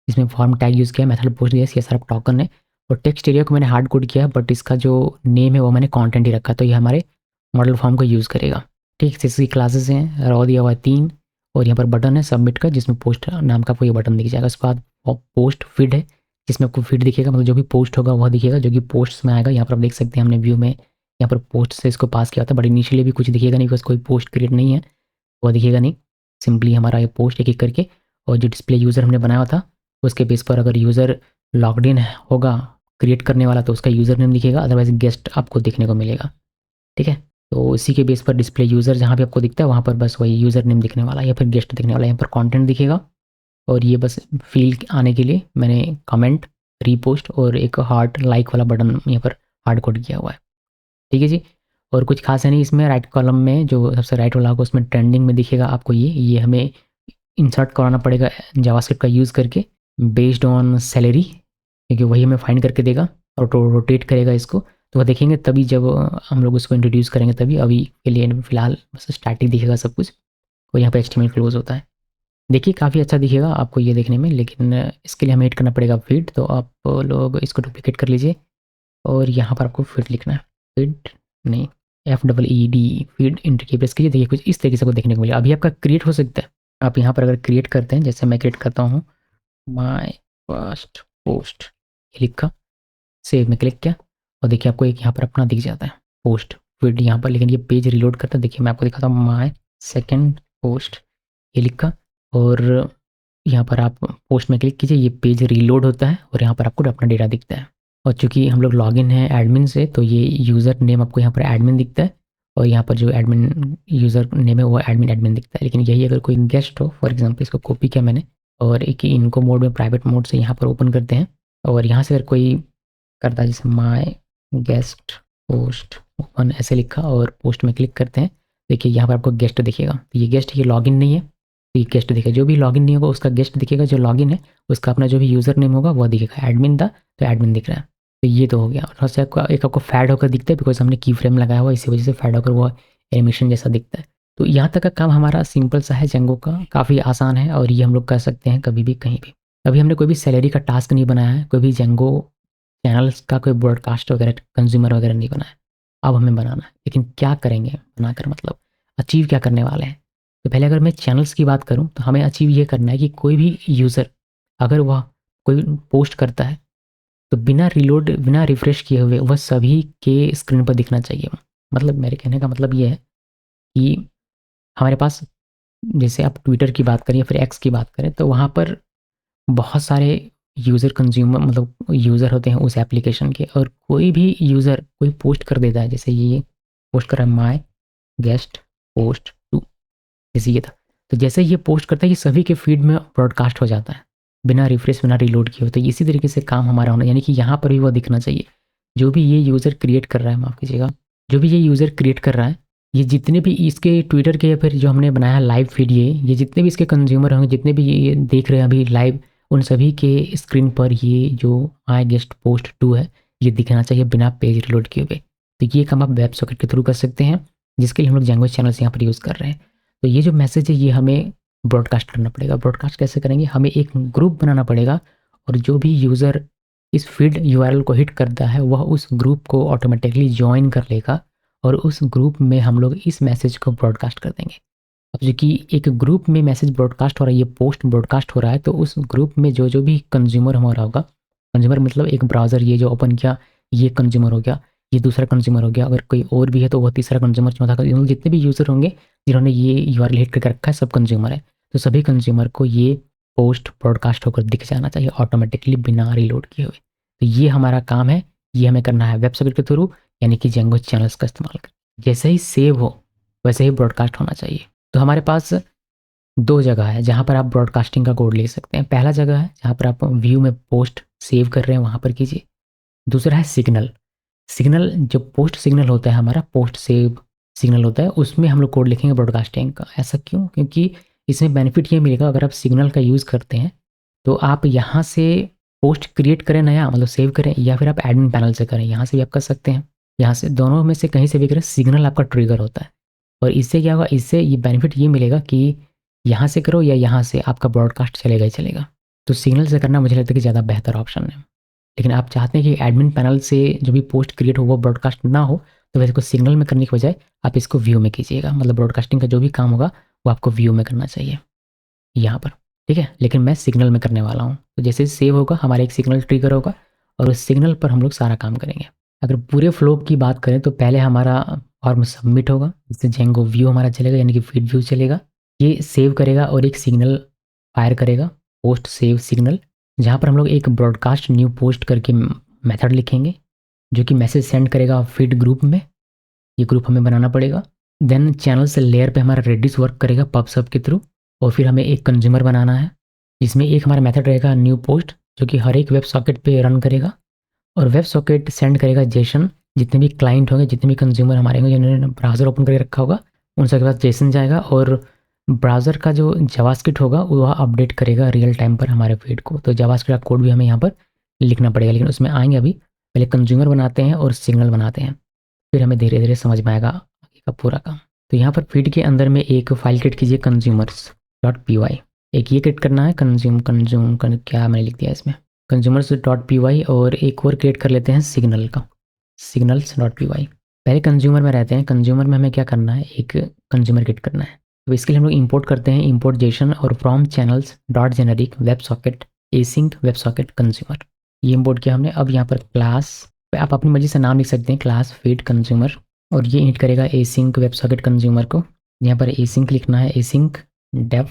जिसमें फॉर्म टैग यूज़ किया, मेथड पोस्ट दिया, CSR टोकन है और टेक्स्ट एरिया को मैंने हार्ड कोड किया बट इसका जो नेम है वो मैंने कंटेंट ही रखा, तो ये हमारे मॉडल फॉर्म को यूज़ करेगा। ठीक, CSS की क्लासेस हैं, रॉ दिया हुआ है 3 और यहाँ पर बटन है सबमिट का जिसमें पोस्ट नाम का आपको ये बटन दिख जाएगा। उसके बाद पोस्ट फीड है जिसमें आपको फीड दिखेगा, मतलब जो भी पोस्ट होगा वह दिखेगा जो कि पोस्ट्स में आएगा। यहाँ पर आप देख सकते हैं हमने व्यू में यहाँ पर पोस्ट से इसको पास किया था बट इनिशियली भी कुछ दिखेगा नहीं बिकॉज कोई पोस्ट क्रिएट नहीं है, वह दिखेगा नहीं। सिंपली हमारा ये पोस्ट एक एक करके और जो डिस्प्ले यूज़र हमने बनाया हुआ था उसके बेस पर अगर यूज़र लॉग्ड इन होगा क्रिएट करने वाला तो उसका यूज़र नेम दिखेगा, अदरवाइज गेस्ट आपको देखने को मिलेगा। ठीक है, तो इसी के बेस पर डिस्प्ले यूज़र जहाँ भी आपको दिखता है वहाँ पर बस वही यूज़र नेम दिखने वाला है या फिर गेस्ट दिखने वाला है। यहाँ पर कंटेंट दिखेगा और ये बस फील आने के लिए मैंने कमेंट रीपोस्ट और एक हार्ट लाइक वाला बटन यहाँ पर हार्ड कोड किया हुआ है। ठीक है जी, और कुछ खास है नहीं इसमें। राइट कॉलम में जो सबसे राइट वाला होगा उसमें ट्रेंडिंग में दिखेगा आपको ये हमें इंसर्ट कराना पड़ेगा जावास्क्रिप्ट का यूज़ करके बेस्ड ऑन सैलरी, क्योंकि वही हमें फाइंड करके देगा और रोटेट करेगा इसको। तो वह देखेंगे तभी जब हम लोग उसको इंट्रोड्यूस करेंगे तभी। अभी के लिए फिलहाल बस स्टैटिक दिखेगा सब कुछ और यहाँ पर HTML क्लोज होता है। देखिए काफ़ी अच्छा दिखेगा आपको ये देखने में, लेकिन इसके लिए हमें एड करना पड़ेगा फीड। तो आप लोग इसको डुप्लीकेट कर लीजिए और यहाँ पर आपको फीड लिखना है, फीड नहीं FEED feed inter key press कीजिए। देखिए कुछ इस तरीके से आपको देखने को मिलेगा। अभी आपका क्रिएट हो सकता है, आप यहाँ पर अगर क्रिएट करते हैं जैसे मैं क्रिएट करता हूँ माय फर्स्ट पोस्ट, ये लिखा, सेव में क्लिक किया और देखिए आपको एक यहाँ पर अपना दिख जाता है पोस्ट फीड यहाँ पर। लेकिन ये पेज रिलोड करता है, देखिए मैं आपको दिखाता हूँ माय सेकंड पोस्ट, ये लिखा और यहाँ पर आप पोस्ट में क्लिक कीजिए, ये पेज रीलोड होता है और यहाँ पर आपको अपना डेटा दिखता है। और चूंकि हम लोग लॉगिन है एडमिन से तो ये यूज़र नेम आपको यहाँ पर एडमिन दिखता है और यहाँ पर जो एडमिन यूज़र नेम है वो एडमिन दिखता है। लेकिन यही अगर कोई गेस्ट हो, फॉर एग्जाम्पल इसको कॉपी किया मैंने और एक इनको मोड में प्राइवेट मोड से यहाँ पर ओपन करते हैं और यहाँ से अगर कोई करता है जैसे माय गेस्ट पोस्ट ओपन ऐसे लिखा और पोस्ट में क्लिक करते हैं, देखिए यहाँ पर आपको गेस्ट दिखेगा। तो ये गेस्ट, ये लॉगिन नहीं है तो ये गेस्ट दिखेगा। जो भी लॉगिन नहीं होगा उसका गेस्ट दिखेगा, जो लॉगिन है उसका अपना जो भी यूज़र नेम होगा वह दिखेगा। एडमिन था तो एडमिन दिख रहा है। तो ये तो हो गया। और से आपका एक आपको फैड होकर दिखता है बिकॉज हमने की फ्रेम लगाया हुआ, इसी वजह से फैड होकर वो एनिमेशन जैसा दिखता है। तो यहाँ तक का काम हमारा सिंपल सा है जेंगो का, काफ़ी आसान है और ये हम लोग कर सकते हैं कभी भी कहीं भी। अभी हमने कोई भी सैलरी का टास्क नहीं बनाया है, कोई भी जेंगो चैनल्स का कोई ब्रॉडकास्ट वगैरह कंज्यूमर वगैरह नहीं बनाया है, अब हमें बनाना है। लेकिन क्या करेंगे बनाकर, मतलब अचीव क्या करने वाले हैं? तो पहले अगर मैं चैनल्स की बात करूँ तो हमें अचीव ये करना है कि कोई भी यूज़र अगर वह कोई पोस्ट करता है तो बिना रिलोड बिना रिफ्रेश किए हुए वह सभी के स्क्रीन पर दिखना चाहिए। मतलब मेरे कहने का मतलब ये है कि हमारे पास, जैसे आप ट्विटर की बात करें या फिर एक्स की बात करें, तो वहाँ पर बहुत सारे यूज़र कंज्यूमर मतलब यूज़र होते हैं उस एप्लीकेशन के, और कोई भी यूज़र कोई पोस्ट कर देता है, जैसे ये पोस्ट कर रहा है माय गेस्ट पोस्ट टू, जैसे ये था। तो जैसे ये पोस्ट करता है ये सभी के फीड में ब्रॉडकास्ट हो जाता है बिना रिफ्रेश बिना रिलोड किए हुए। तो इसी तरीके से काम हमारा होना, यानी कि यहाँ पर भी वो दिखना चाहिए। जो भी ये यूज़र क्रिएट कर रहा है, माफ़ कीजिएगा, जो भी ये यूज़र क्रिएट कर रहा है, ये जितने भी इसके ट्विटर के या फिर जो हमने बनाया लाइव फीड, ये जितने भी इसके कंज्यूमर होंगे, जितने भी ये देख रहे हैं अभी लाइव, उन सभी के स्क्रीन पर ये जो माय गेस्ट पोस्ट टू है ये दिखना चाहिए बिना पेज रिलोड किए हुए। तो ये काम आप वेब सॉकेट के थ्रू कर सकते हैं, जिसके लिए हम लोग जैंगो चैनल्स यहाँ पर यूज़ कर रहे हैं। तो ये जो मैसेज है ये हमें ब्रॉडकास्ट करना पड़ेगा। ब्रॉडकास्ट कैसे करेंगे? हमें एक ग्रुप बनाना पड़ेगा और जो भी यूज़र इस फीड यूआरएल को हिट करता है वह उस ग्रुप को ऑटोमेटिकली ज्वाइन कर लेगा और उस ग्रुप में हम लोग इस मैसेज को ब्रॉडकास्ट कर देंगे। अब जो कि एक ग्रुप में मैसेज ब्रॉडकास्ट हो रहा है, ये पोस्ट ब्रॉडकास्ट हो रहा है, तो उस ग्रुप में जो जो भी कंज्यूमर हमारा होगा, कंज्यूमर मतलब एक ब्राउज़र ये जो ओपन किया ये कंज्यूमर हो गया, ये दूसरा कंज्यूमर हो गया, अगर कोई और भी है तो वह तीसरा कंज्यूमर, चौथा कंज्यूमर, जितने भी यूज़र होंगे जिन्होंने ये यूआरएल हिट करके रखा है सब कंज्यूमर है। तो सभी कंज्यूमर को ये पोस्ट ब्रॉडकास्ट होकर दिख जाना चाहिए ऑटोमेटिकली बिना रिलोड किए हुए। तो ये हमारा काम है, ये हमें करना है वेब सॉकेट के थ्रू, यानी कि जेंगो चैनल्स का इस्तेमाल कर। जैसे ही सेव हो वैसे ही ब्रॉडकास्ट होना चाहिए। तो हमारे पास 2 जगह है जहाँ पर आप ब्रॉडकास्टिंग का कोड ले सकते हैं। पहला जगह है जहाँ पर आप व्यू में पोस्ट सेव कर रहे हैं वहाँ पर कीजिए। दूसरा है सिग्नल। सिग्नल जो पोस्ट सिग्नल होता है हमारा पोस्ट सेव सिग्नल होता है, उसमें हम लोग कोड लिखेंगे ब्रॉडकास्टिंग का। ऐसा क्यों? क्योंकि इसमें बेनिफिट ये मिलेगा, अगर आप सिग्नल का यूज़ करते हैं तो आप यहाँ से पोस्ट क्रिएट करें नया, मतलब सेव करें, या फिर आप एडमिन पैनल से करें, यहाँ से भी आप कर सकते हैं। यहाँ से दोनों में से कहीं से भी करें, सिग्नल आपका ट्रिगर होता है। और इससे क्या होगा, इससे ये बेनिफिट ये मिलेगा कि यहाँ से करो या यहाँ से आपका ब्रॉडकास्ट चलेगा ही चलेगा। तो सिग्नल से करना मुझे लगता है कि ज़्यादा बेहतर ऑप्शन है। लेकिन आप चाहते हैं कि एडमिन पैनल से जो भी पोस्ट क्रिएट हो वो ब्रॉडकास्ट ना हो, तो वैसे को सिग्नल में करने के बजाय आप इसको व्यू में कीजिएगा। मतलब ब्रॉडकास्टिंग का जो भी काम होगा वो आपको व्यू में करना चाहिए यहाँ पर, ठीक है। लेकिन मैं सिग्नल में करने वाला हूँ। तो जैसे सेव होगा हमारा एक सिग्नल ट्रिगर होगा और उस सिग्नल पर हम लोग सारा काम करेंगे। अगर पूरे फ्लो की बात करें तो पहले हमारा फॉर्म सबमिट होगा, जिससे जेंगो व्यू हमारा चलेगा, यानी कि फीड व्यू चलेगा। ये सेव करेगा और एक सिग्नल फायर करेगा, पोस्ट सेव सिग्नल, जहाँ पर हम लोग एक ब्रॉडकास्ट न्यू पोस्ट करके मेथड लिखेंगे जो कि मैसेज सेंड करेगा फीड ग्रुप में। ये ग्रुप हमें बनाना पड़ेगा। देन चैनल से लेयर पे हमारा रेडिस वर्क करेगा पब सब के थ्रू, और फिर हमें एक कंज्यूमर बनाना है जिसमें एक हमारा मेथड रहेगा न्यू पोस्ट, जो कि हर एक वेब सॉकेट पे रन करेगा और वेब सॉकेट सेंड करेगा जेसन। जितने भी क्लाइंट होंगे, जितने भी कंज्यूमर हमारे होंगे जिन्होंने ब्राउज़र ओपन करके रखा होगा, उन सबके पास जेसन जाएगा और ब्राउज़र का जो जावास्क्रिप्ट होगा वह अपडेट करेगा रियल टाइम पर हमारे फीड को। तो जावास्क्रिप्ट का कोड भी हमें यहाँ पर लिखना पड़ेगा, लेकिन उसमें आएंगे अभी। पहले कंज्यूमर बनाते हैं और सिग्नल बनाते हैं, फिर हमें धीरे धीरे समझ में आएगा आगे का पूरा काम। तो यहाँ पर फीड के अंदर में एक फाइल क्रिएट कीजिए consumers.py। एक ये क्रिएट करना है क्या मैंने लिख दिया इसमें, consumers.py, और एक और क्रिएट कर लेते हैं सिग्नल का, signals.py। पहले कंज्यूमर में रहते हैं। कंज्यूमर में हमें क्या करना है, एक कंज्यूमर क्रिएट करना है। तो इसके लिए हम लोग इंपोर्ट करते हैं इंपोर्ट जेसन और from channels dot generic web socket async web socket consumer. ये इंपोर्ट किया हमने। अब यहाँ पर क्लास आप अपनी मर्जी से नाम लिख सकते हैं, क्लास फीड कंज्यूमर, और ये इंट करेगा एसिंक वेब सॉकेट कंज्यूमर को। यहाँ पर एसिंक लिखना है, एसिंक डेव,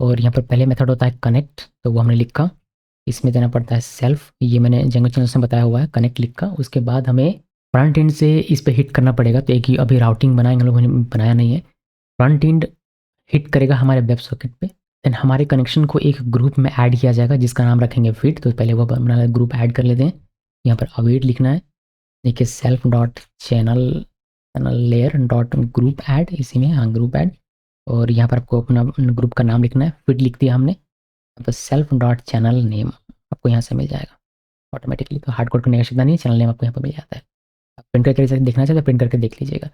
और यहाँ पर पहले मेथड होता है कनेक्ट, तो वो हमने लिखा। इसमें देना पड़ता है सेल्फ, ये मैंने जेंगो चैनल्स में बताया हुआ है, कनेक्ट लिखा। उसके बाद हमें फ्रंट एंड से इस पर हिट करना पड़ेगा। तो एक ही अभी राउटिंग बनाएंगे, हम लोगों ने बनाया नहीं है। फ्रंट एंड हिट करेगा हमारे वेब सॉकेट पे, देन हमारे कनेक्शन को एक ग्रुप में ऐड किया जाएगा जिसका नाम रखेंगे फीड। तो पहले वो अपना ग्रुप ऐड कर लेते हैं। यहाँ पर अवेट लिखना है, देखिए self dot channel layer dot group add, इसी में हाँ ग्रुप ऐड, और यहाँ पर आपको अपना ग्रुप का नाम लिखना है। फीड लिख दिया हमने, यहाँ पर सेल्फ डॉट चैनल नेम आपको यहाँ से मिल जाएगा। ऑटोमेटिकली, तो हार्ड कोड करने का आवश्यकता नहीं है, चैनल नेम आपको यहाँ पर मिल जाता है। आप प्रिंट करके देखना चाहते हैं प्रिंट करके देख लीजिएगा।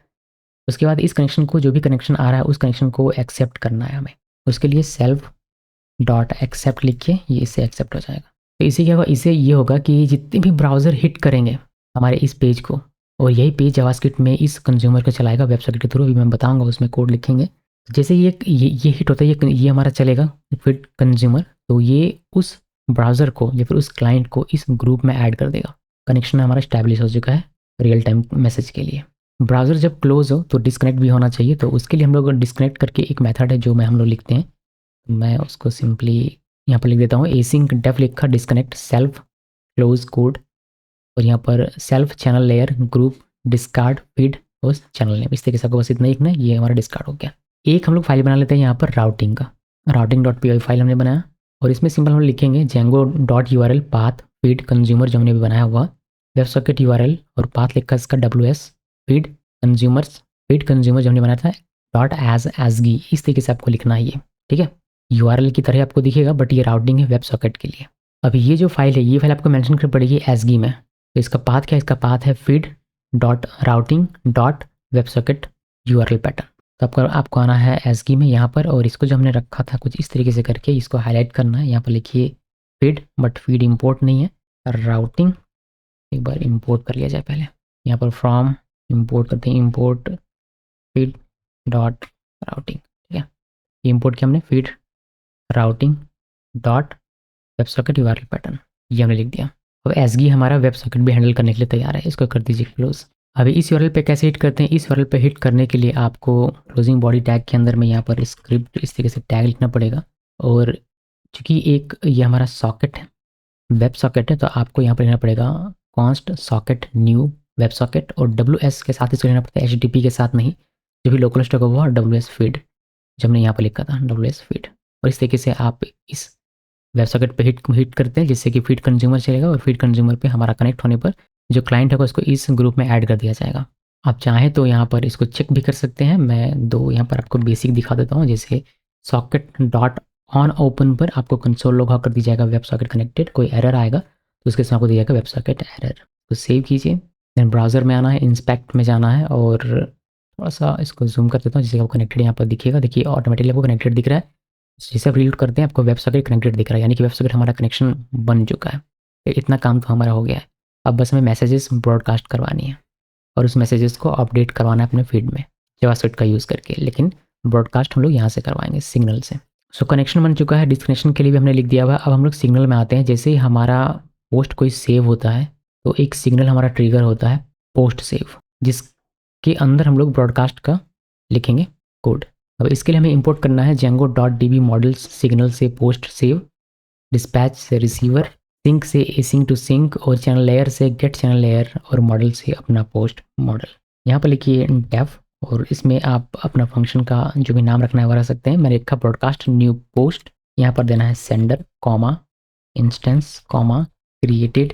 उसके बाद इस कनेक्शन को, जो भी कनेक्शन आ रहा है उस कनेक्शन को एक्सेप्ट करना है हमें। उसके लिए सेल्फ डॉट एक्सेप्ट लिख के ये इससे एक्सेप्ट हो जाएगा। तो इसे क्या होगा, इसे ये होगा कि जितने भी ब्राउज़र हिट करेंगे हमारे इस पेज को, और यही पेज जावास्क्रिप्ट में इस कंज्यूमर को चलाएगा वेब सॉकेट के थ्रू, अभी मैं बताऊंगा उसमें कोड लिखेंगे। जैसे ये हिट होता है, ये हमारा चलेगा फिर कंज्यूमर, तो ये उस ब्राउज़र को या फिर उस क्लाइंट को इस ग्रुप में ऐड कर देगा। कनेक्शन हमारा स्टैब्लिश हो चुका है रियल टाइम मैसेज के लिए। ब्राउज़र जब क्लोज हो तो डिस्कनेक्ट भी होना चाहिए, तो उसके लिए हम लोग डिस्कनेक्ट करके एक मेथड है जो हम लोग लिखते हैं, मैं उसको सिंपली यहाँ पर लिख देता हूँ। एसिंक डेफ लिखा, डिस्कनेक्ट सेल्फ क्लोज कोड, और यहाँ पर self channel layer group discard feed और चैनल नेम। इस तरीके से आपको बस इतना लिखना है, ये हमारा डिस्कार्ड हो गया। एक हम लोग फाइल बना लेते हैं यहाँ पर राउटिंग का, राउटिंग डॉट पी फाइल हमने बनाया, और इसमें सिंपल हम लिखेंगे Django dot U R L path feed consumer जो हमने भी बनाया हुआ, web socket you R L और पाथ लिखा इसका WS feed consumers, feed consumer जो हमने बनाया था डॉट एजगी। इस तरीके से आपको लिखना है ये, ठीक है। URL की तरह आपको दिखेगा, बट ये राउटिंग है वेब सॉकेट के लिए। अभी ये जो फाइल है, ये फाइल आपको मेंशन करनी पड़ेगी एसगी में। तो इसका पाथ क्या है, इसका पाथ है feed dot routing dot web socket URL pattern. तो आपको आना है एसगी में यहाँ पर, और इसको जो हमने रखा था कुछ इस तरीके से करके इसको हाईलाइट करना है। यहाँ पर लिखिए फीड, बट फीड इंपोर्ट नहीं है, राउटिंग एक बार इंपोर्ट कर लिया जाए पहले। यहाँ पर फ्रॉम इंपोर्ट करते हैं, इंपोर्ट फीड डॉट राउटिंग, ठीक है। इंपोर्ट किया हमने feed routing dot web socket URL pattern, ये हमने लिख दिया। अब एसगी हमारा वेब सॉकेट भी हैंडल करने के लिए तैयार है, इसको कर दीजिए क्लोज। अभी इस URL पे कैसे हिट करते हैं, इस URL पे हिट करने के लिए आपको क्लोजिंग बॉडी टैग के अंदर में यहाँ पर स्क्रिप्ट इस तरीके से टैग लिखना पड़ेगा, और चूंकि एक ये हमारा सॉकेट है, वेब सॉकेट है, तो आपको यहाँ पर लिखना पड़ेगा const socket new web socket, और WS के साथ इसको लेना पड़ता है, HTTP के साथ नहीं। जो भी लोकल स्टॉक हुआ WS फीड, जब हमने यहाँ पर लिखा था WS फीड, और इस तरीके से आप इस वेब सॉकेट पे हिट करते हैं, जिससे कि फीड कंज्यूमर चलेगा, और फीड कंज्यूमर पे हमारा कनेक्ट होने पर जो क्लाइंट है उसको इस ग्रुप में ऐड कर दिया जाएगा। आप चाहें तो यहाँ पर इसको चेक भी कर सकते हैं, मैं दो यहाँ पर आपको बेसिक दिखा देता हूँ। जैसे सॉकेट डॉट ऑन ओपन पर आपको कंसोल लॉग आउट कर दी जाएगा वेब सॉकेट कनेक्टेड, कोई एरर आएगा तो उसके साथ आपको दिया जाएगा वेब सॉकेट एरर। तो सेव कीजिए, देन ब्राउज़र में आना है, इंस्पेक्ट में जाना है, और थोड़ा सा इसको जूम कर देता हूँ जिससे आपको कनेक्टेड यहाँ पर दिखेगा। देखिए ऑटोमेटिकली आपको कनेक्टेड दिख रहा है, जैसे आप रीलोड करते हैं आपको वेब सॉकेट कनेक्टेड दिख रहा है, यानी कि वेब सॉकेट हमारा कनेक्शन बन चुका है। इतना काम तो हमारा हो गया है। अब बस हमें मैसेजेस ब्रॉडकास्ट करवानी है, और उस मैसेजेस को अपडेट करवाना है अपने फीड में जावास्क्रिप्ट का यूज़ करके, लेकिन ब्रॉडकास्ट हम लोग यहाँ से करवाएंगे सिग्नल से। सो कनेक्शन बन चुका है, डिस्कनेक्शन के लिए भी हमने लिख दिया हुआ है। अब हम लोग सिग्नल में आते हैं। जैसे ही हमारा पोस्ट कोई सेव होता है तो एक सिग्नल हमारा ट्रिगर होता है पोस्ट सेव, जिसके अंदर हम लोग ब्रॉडकास्ट का लिखेंगे कोड। अब इसके लिए हमें इंपोर्ट करना है Django dot DB models signal से पोस्ट सेव, डिस्पैच से रिसीवर, सिंक से एसिंग टू सिंक, और चैनल लेयर से गेट चैनल लेयर, और मॉडल से अपना पोस्ट मॉडल। यहाँ पर लिखिए डेफ, और इसमें आप अपना फंक्शन का जो भी नाम रखना है वो रख सकते हैं। मैंने लिखा ब्रॉडकास्ट न्यू पोस्ट, यहाँ पर देना है sender comma instance comma created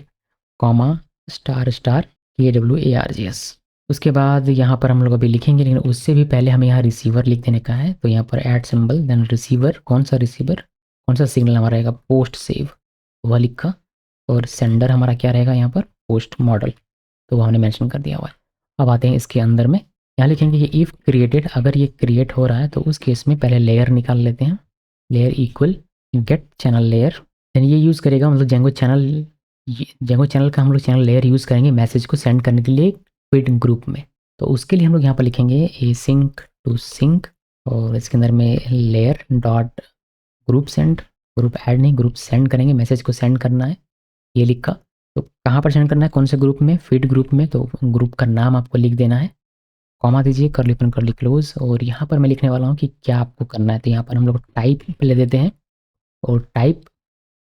comma star star KWARGS। उसके बाद यहाँ पर हम लोग अभी लिखेंगे, लेकिन उससे भी पहले हमें यहाँ रिसीवर लिख देने का है। तो यहाँ पर ऐड सिंबल, देन रिसीवर, कौन सा रिसीवर, कौन सा सिग्नल हमारा रहेगा पोस्ट सेव, वह लिखा, और सेंडर हमारा क्या रहेगा यहाँ पर पोस्ट मॉडल, तो वह हमने मेंशन कर दिया हुआ है। अब आते हैं इसके अंदर में, यहाँ लिखेंगे कि इफ़ क्रिएटेड, अगर ये क्रिएट हो रहा है तो उस केस में पहले लेयर निकाल लेते हैं, layer equal get channel layer, then ये यूज़ करेगा मतलब जेंगो चैनल का हम लोग चैनल लेयर यूज़ करेंगे मैसेज को सेंड करने के लिए फीड ग्रुप में। तो उसके लिए हम लोग यहाँ पर लिखेंगे एसिंक टू सिंक, और इसके अंदर में layer dot group send, group add नहीं ग्रुप सेंड करेंगे, मैसेज को सेंड करना है, ये लिखा। तो कहाँ पर सेंड करना है, कौन से ग्रुप में, फीड ग्रुप में। तो ग्रुप का नाम आपको लिख देना है, कॉमा दीजिए, कर्ली ओपन कर्ली क्लोज, और यहाँ पर मैं लिखने वाला हूँ कि क्या आपको करना है। तो यहाँ पर हम लोग टाइप ले देते हैं, और टाइप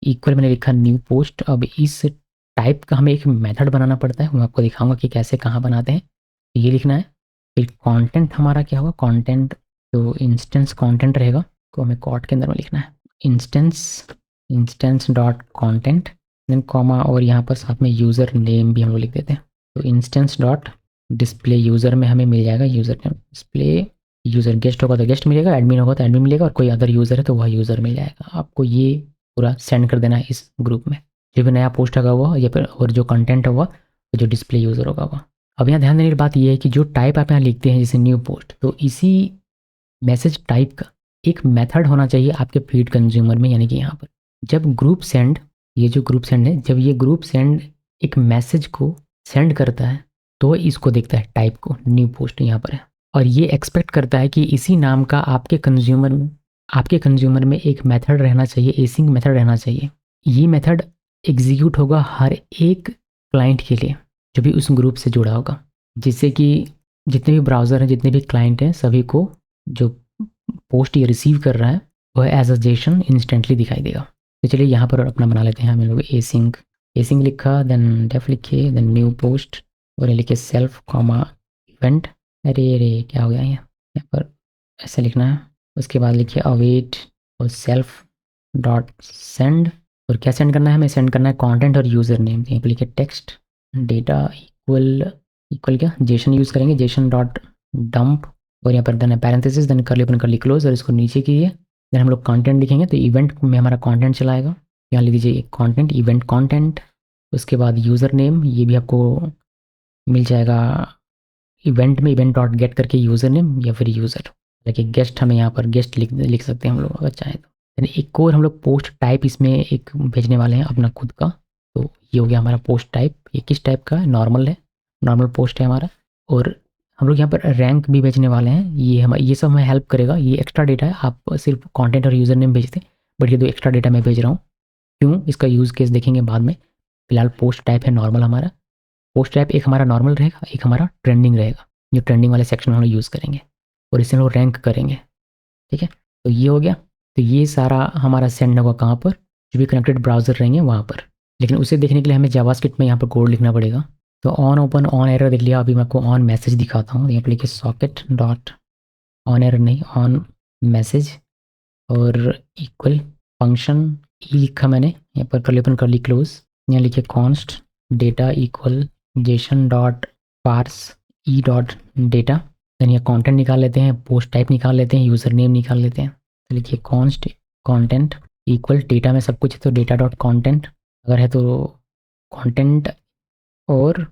इक्वल मैंने लिखा न्यू पोस्ट। अब इस टाइप का हमें एक मेथड बनाना पड़ता है, मैं आपको दिखाऊंगा कि कैसे कहाँ बनाते हैं। ये लिखना है, फिर कंटेंट हमारा क्या होगा, कंटेंट जो इंस्टेंस कंटेंट रहेगा को हमें कॉट के अंदर में लिखना है, instance dot content, then comma, और यहाँ पर साथ में यूज़र नेम भी हम लोग लिख देते हैं। तो इंस्टेंस डॉट डिस्प्ले यूज़र में हमें मिल जाएगा user name, display user, guest होगा तो गेस्ट मिलेगा, एडमिन होगा तो एडमिन मिलेगा, और कोई अदर यूज़र है तो वह यूज़र मिल जाएगा। आपको ये पूरा सेंड कर देना है इस ग्रुप में। जो भी नया पोस्ट लगा हुआ या फिर और जो कंटेंट होगा तो जो डिस्प्ले यूज़र होगा वो। अब यहाँ ध्यान देने की बात ये है कि जो टाइप आप यहाँ लिखते हैं जैसे न्यू पोस्ट, तो इसी मैसेज टाइप का एक मेथड होना चाहिए आपके फीड कंज्यूमर में, यानी कि यहाँ पर जब ग्रुप सेंड, ये जो ग्रुप सेंड है, जब ये ग्रुप सेंड एक मैसेज को सेंड करता है तो इसको देखता है टाइप को, न्यू पोस्ट यहाँ पर है, और ये एक्सपेक्ट करता है कि इसी नाम का आपके कंज्यूमर में एक मेथड रहना चाहिए, एसिंग मेथड रहना चाहिए। ये मेथड एग्जीक्यूट होगा हर एक क्लाइंट के लिए जो भी उस ग्रुप से जुड़ा होगा, जिससे कि जितने भी ब्राउज़र हैं, जितने भी क्लाइंट हैं, सभी को जो पोस्ट ये रिसीव कर रहा है वह एज अ जेसन इंस्टेंटली दिखाई देगा। तो चलिए यहाँ पर अपना बना लेते हैं हम लोग एसिंग लिखा, देन डेफ लिखे, देन न्यू पोस्ट और ये लिखे सेल्फ कॉमा इवेंट। अरे क्या हो गया यहाँ पर ऐसा लिखना है। उसके बाद लिखिए अवेट और सेल्फ डॉट सेंड, और क्या सेंड करना है, हमें सेंड करना है कंटेंट और यूज़र नेम। यहाँ पर लिखिए टेक्स्ट डेटा इक्वल क्या जेसन यूज़ करेंगे, जेसन डॉट डंप, और यहाँ पर देन पैरेंथेसिस, देन करली ओपन करली क्लोज, और इसको नीचे कीजिए। देन हम लोग कंटेंट लिखेंगे तो इवेंट में हमारा कंटेंट चलाएगा। यहाँ लिख दीजिए कंटेंट, इवेंट कंटेंट। उसके बाद यूज़र नेम, ये भी आपको मिल जाएगा इवेंट में, इवेंट डॉट गेट करके यूज़र नेम या फिर यूज़र, लेकिन गेस्ट हमें यहाँ पर गेस्ट लिख सकते हैं हम लोग अगर चाहें तो। देन एक और हम लोग पोस्ट टाइप इसमें एक भेजने वाले हैं अपना खुद का, तो ये हो गया हमारा पोस्ट टाइप। ये किस टाइप का है, नॉर्मल है, नॉर्मल पोस्ट है हमारा। और हम लोग यहाँ पर रैंक भी भेजने वाले हैं, ये सब हमें हेल्प करेगा। ये एक्स्ट्रा डेटा है, आप सिर्फ कंटेंट और यूज़र नेम भेजते हैं, बट ये दो एक्स्ट्रा डेटा मैं भेज रहा हूँ। क्यों, इसका यूज़ केस देखेंगे बाद में। फिलहाल पोस्ट टाइप है नॉर्मल हमारा। पोस्ट टाइप एक हमारा नॉर्मल रहेगा, एक हमारा ट्रेंडिंग रहेगा, जो ट्रेंडिंग वाले सेक्शन में हम लोग यूज़ करेंगे और इसे हम लोग रैंक करेंगे। ठीक है, तो ये हो गया। तो ये सारा हमारा सेंड होगा कहाँ पर, जो भी कनेक्टेड ब्राउज़र रहेंगे वहाँ पर। लेकिन उसे देखने के लिए हमें जावास्क्रिप्ट में यहाँ पर कोड लिखना पड़ेगा। तो ऑन ओपन ऑन एरर देख लिया, अभी मैं आपको ऑन मैसेज दिखाता हूँ। यहाँ पर लिखिए सॉकेट डॉट ऑन एरर नहीं, ऑन मैसेज, और इक्वल फंक्शन ई लिखा मैंने, यहाँ पर करली ओपन करली क्लोज। यहाँ लिखिए const data equal JSON dot parse e dot data. Then ये कंटेंट निकाल लेते हैं, पोस्ट टाइप निकाल लेते हैं, यूज़र नेम निकाल लेते हैं। तो लिखिए कॉन्स्ट कंटेंट इक्वल डेटा में सब कुछ है तो डेटा डॉट कॉन्टेंट, अगर है तो कंटेंट और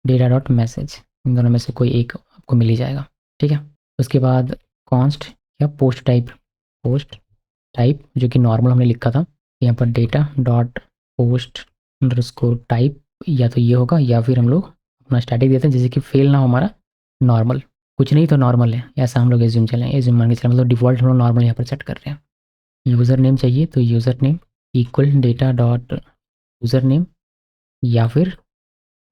डेटा डॉट मैसेज, इन दोनों में से कोई एक आपको मिल ही जाएगा। ठीक है, उसके बाद कॉन्स्ट या पोस्ट टाइप जो कि नॉर्मल हमने लिखा था, यहाँ पर data dot post underscore type, या तो ये होगा या फिर हम लोग अपना स्टैटिक देते हैं, जैसे कि फेल ना हो हमारा, नॉर्मल कुछ नहीं तो नॉर्मल है, ऐसा हम लोग एज्यूम चलें, एज्यूम मान के चलें, मतलब डिफ़ॉल्ट हम लोग नॉर्मल यहाँ पर सेट कर रहे हैं। यूज़र नेम चाहिए तो user name equal data dot user name या फिर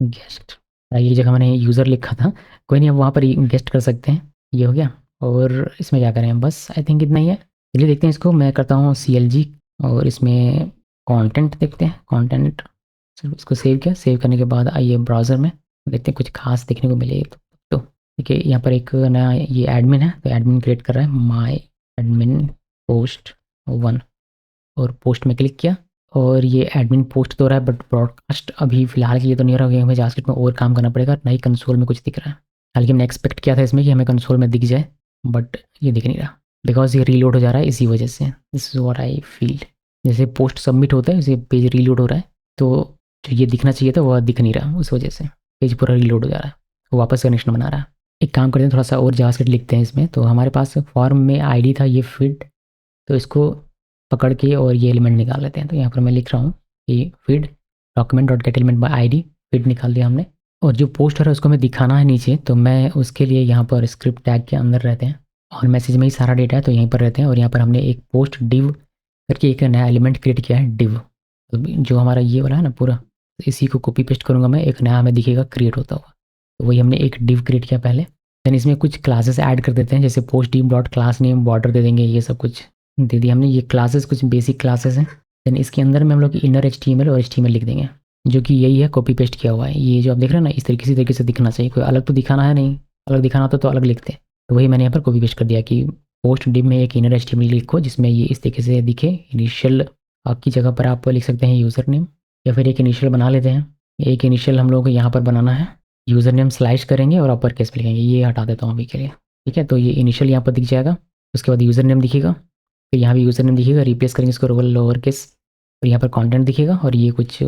गेस्ट। ये जगह मैंने यूज़र लिखा था, कोई नहीं, अब वहाँ पर गेस्ट कर सकते हैं। ये हो गया, और इसमें क्या करें, बस आई थिंक इतना ही है। चलिए देखते हैं इसको, मैं करता हूँ CLG और इसमें कंटेंट देखते हैं, कंटेंट सिर्फ इसको सेव किया। सेव करने के बाद आइए ब्राउज़र में देखते हैं कुछ खास देखने को मिले तो देखिए यहाँ पर एक नया ये एडमिन है, तो एडमिन क्रिएट कर रहा है माई एडमिन पोस्ट 1, और पोस्ट में क्लिक किया और ये एडमिन पोस्ट तो हो रहा है, बट ब्रॉडकास्ट अभी फिलहाल के लिए तो नहीं हो रहा है, हमें जावास्क्रिप्ट में और काम करना पड़ेगा। नई कंसोल में कुछ दिख रहा है, हालांकि हमने एक्सपेक्ट किया था इसमें कि हमें कंसोल में दिख जाए, बट ये दिख नहीं रहा बिकॉज ये रीलोड हो जा रहा है इसी वजह से। This is what I feel, जैसे पोस्ट सबमिट होता है, जैसे पेज रीलोड हो रहा है, तो जो ये दिखना चाहिए था वह दिख नहीं रहा, उस वजह से पेज पूरा रीलोड हो जा रहा है, वो वापस कनेक्शन बना रहा है। एक काम करते हैं, थोड़ा सा और जावास्क्रिप्ट लिखते हैं इसमें। तो हमारे पास फॉर्म में आईडी था ये फीड, तो इसको पकड़ के और ये एलिमेंट निकाल लेते हैं। तो यहाँ पर मैं लिख रहा हूँ कि feed document dot gate element by ID, feed निकाल दिया हमने। और जो पोस्ट है उसको हमें दिखाना है नीचे, तो मैं उसके लिए यहाँ पर स्क्रिप्ट टैग के अंदर रहते हैं और मैसेज में ही सारा डेटा है तो यहीं पर रहते हैं। और यहाँ पर हमने एक पोस्ट डिव करके एक नया एलिमेंट क्रिएट किया है, डिव, तो जो हमारा ये वाला है ना पूरा, इसी को कॉपी पेस्ट करूँगा मैं, एक नया हमें दिखेगा क्रिएट होता हुआ। तो वही हमने एक डिव क्रिएट किया पहले। देन इसमें कुछ क्लासेस ऐड कर देते हैं, जैसे post div dot class name, border दे देंगे, ये सब कुछ दे दिया हमने। ये क्लासेस कुछ बेसिक क्लासेस हैं। देन इसके अंदर में हम लोग इनर HTML और HTML लिख देंगे, जो कि यही है, कॉपी पेस्ट किया हुआ है। ये जो आप देख रहे हैं ना, इस तरीके से दिखना चाहिए, कोई अलग तो दिखाना है नहीं, अलग दिखाना होता तो अलग लिखते। तो वही मैंने यहाँ पर कॉपी पेस्ट कर दिया कि पोस्ट डिव में एक इनर HTML लिखो जिसमें ये इस तरीके से दिखे। इनिशियल आपकी जगह पर आप लिख सकते हैं यूज़र नेम, या फिर एक इनिशियल बना लेते हैं। एक इनिशियल हम लोग को यहाँ पर बनाना है, यूज़र नेम स्लाइश करेंगे और अपर केस में लिखेंगे, ये हटा देता हूँ अभी के लिए। ठीक है, तो ये इनिशियल यहाँ पर दिख जाएगा, उसके बाद यूज़र नेम दिखेगा, फिर यहाँ भी यूज़र नेम दिखेगा, रिप्लेस करेंगे इसको लोअर केस और यहाँ पर कंटेंट दिखेगा और ये कुछ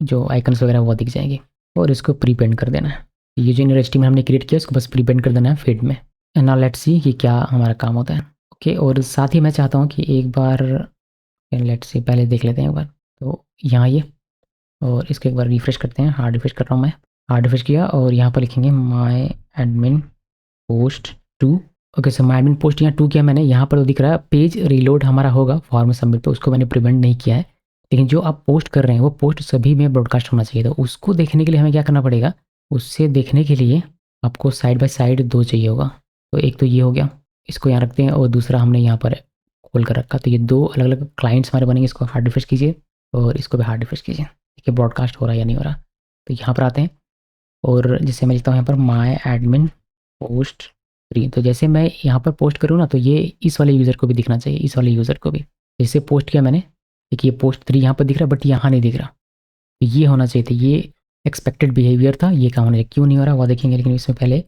जो आइकन्स वगैरह वो दिख जाएंगे और इसको प्रीपेंट कर देना है। ये जो यूनिवर्सिटी में हमने क्रिएट किया उसको बस प्रीपेंट कर देना है फीड में। नाउ लेट्स सी कि क्या हमारा काम होता है। ओके, और साथ ही मैं चाहता हूँ कि एक बार लेट्स सी पहले देख लेते हैं एक बार। तो यहाँ ये, और इसको एक बार रिफ्रेश करते हैं। हार्ड रिफ्रेश कर रहा हूँ मैं, हार्ड रिफ्रेश किया और यहाँ पर लिखेंगे माई एडमिन पोस्ट 2। ओके, सो माई एडमिन पोस्ट यहाँ 2 किया मैंने। यहाँ पर तो दिख रहा है पेज रीलोड हमारा होगा फॉर्म सबमिट, तो उसको मैंने प्रिवेंट नहीं किया है। लेकिन जो आप पोस्ट कर रहे हैं वो पोस्ट सभी में ब्रॉडकास्ट होना चाहिए। तो उसको देखने के लिए हमें क्या करना पड़ेगा, उससे देखने के लिए आपको साइड बाय साइड 2 चाहिए होगा। तो एक तो ये हो गया, इसको यहाँ रखते हैं, और दूसरा हमने यहाँ पर खोल कर रखा। तो ये 2 अलग अलग क्लाइंट्स हमारे बनेंगे। इसको हार्ड रिफ्रेश कीजिए और इसको भी हार्ड रिफ्रेश कीजिए। देखिए ब्रॉडकास्ट हो रहा है या नहीं हो रहा। तो यहाँ पर आते हैं और जैसे मैं लिखता हूँ यहाँ पर माई एडमिन पोस्ट 3। तो जैसे मैं यहाँ पर पोस्ट करूँ ना, तो ये इस वाले यूज़र को भी दिखना चाहिए, इस वाले यूज़र को भी। जैसे पोस्ट किया मैंने, देखिए पोस्ट 3 यहाँ पर दिख रहा है बट यहाँ नहीं दिख रहा। तो ये होना चाहिए था, ये एक्सपेक्टेड बिहेवियर था, ये काम होना चाहिए। क्यों नहीं हो रहा वो देखेंगे, लेकिन इसमें पहले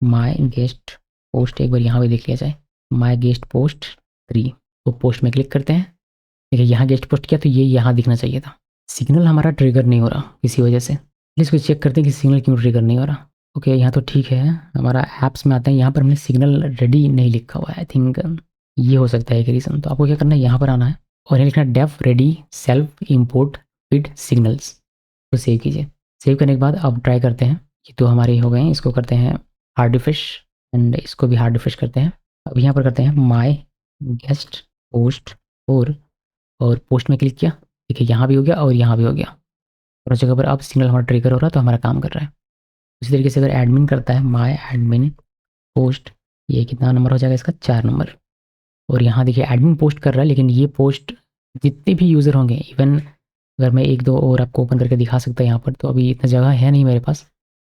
माई गेस्ट पोस्ट एक बार यहाँ भी देख लिया जाए। माई गेस्ट पोस्ट 3 तो पोस्ट में क्लिक करते हैं। देखिए यहाँ गेस्ट पोस्ट किया तो ये यहाँ दिखना चाहिए था। सिग्नल हमारा ट्रिगर नहीं हो रहा किसी वजह से। इसको चेक करते हैं कि सिग्नल क्यों ट्रिगर नहीं हो रहा। ओके, यहाँ तो ठीक है। हमारा ऐप्स में आता है, यहाँ पर हमने सिग्नल रेडी नहीं लिखा हुआ है। आई थिंक ये हो सकता है एक रीज़न। तो आपको क्या करना है, यहाँ पर आना है और यहाँ लिखना है def ready self import feed signals. तो सेव कीजिए। सेव करने के बाद अब ट्राई करते हैं। ये तो हमारे हो गए हैं, इसको करते हैं हार्ड रिफ्रेश एंड इसको भी हार्ड रिफ्रेश करते हैं। अब यहाँ पर करते हैं माई गेस्ट पोस्ट और पोस्ट में क्लिक किया। देखिए यहाँ भी हो गया और यहाँ भी हो गया। दोनों जगह पर अब सिग्नल हमारा ट्रिगर हो रहा है, तो हमारा काम कर रहा है। उसी तरीके से अगर एडमिन करता है माई एडमिन पोस्ट, ये कितना नंबर हो जाएगा इसका, 4 नंबर। और यहाँ देखिए एडमिन पोस्ट कर रहा है, लेकिन ये पोस्ट जितने भी यूज़र होंगे, इवन अगर मैं 1-2 और आपको ओपन करके दिखा सकता है यहाँ पर, तो अभी इतना जगह है नहीं मेरे पास,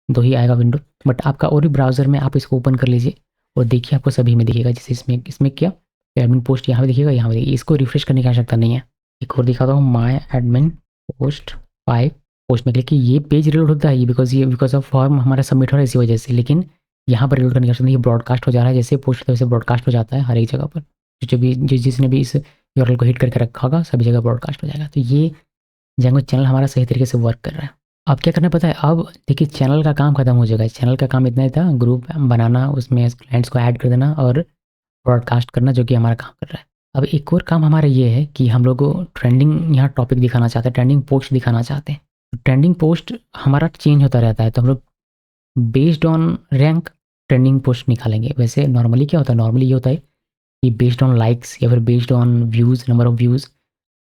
2 ही आएगा विंडो। बट आपका और भी ब्राउज़र में आप इसको ओपन कर लीजिए और देखिए आपको सभी में दिखेगा। जैसे इसमें किया एडमिन पोस्ट यहाँ पे दिखेगा, यहाँ पे दिखेगा। इसको रिफ्रेश करने की आवश्यकता नहीं है। एक और दिखाता हूँ, माई एडमिन पोस्ट 5 पोस्ट में क्लिक की। ये पेज रिलोड होता है, ये बिकॉज ऑफ फॉर्म हमारा सबमिट हो रहा है इसी वजह से। लेकिन यहाँ पर रिलोड करने की आवश्यकता नहीं, ये ब्रॉडकास्ट हो जा रहा है। जैसे पोस्ट होता है वैसे ब्रॉडकास्ट हो जाता है हर एक जगह पर। जिसने भी इस यूआरएल को हिट करके रखा होगा सभी जगह ब्रॉडकास्ट हो जाएगा। तो ये जेंगो चैनल हमारा सही तरीके से वर्क कर रहा है। अब क्या करना पता है, अब देखिए चैनल का काम खत्म हो जाएगा। चैनल का काम इतना ही था, ग्रुप बनाना, उसमें क्लाइंट्स को ऐड कर देना और ब्रॉडकास्ट करना, जो कि हमारा काम कर रहा है। अब एक और काम हमारा ये है कि हम लोग को ट्रेंडिंग यहाँ टॉपिक दिखाना चाहते हैं, ट्रेंडिंग पोस्ट दिखाना चाहते हैं। ट्रेंडिंग पोस्ट हमारा चेंज होता रहता है, तो हम लोग based on rank trending post निकालेंगे। वैसे नॉर्मली क्या होता है, नॉर्मली ये होता है कि बेस्ड ऑन लाइक्स या फिर based on views, number of views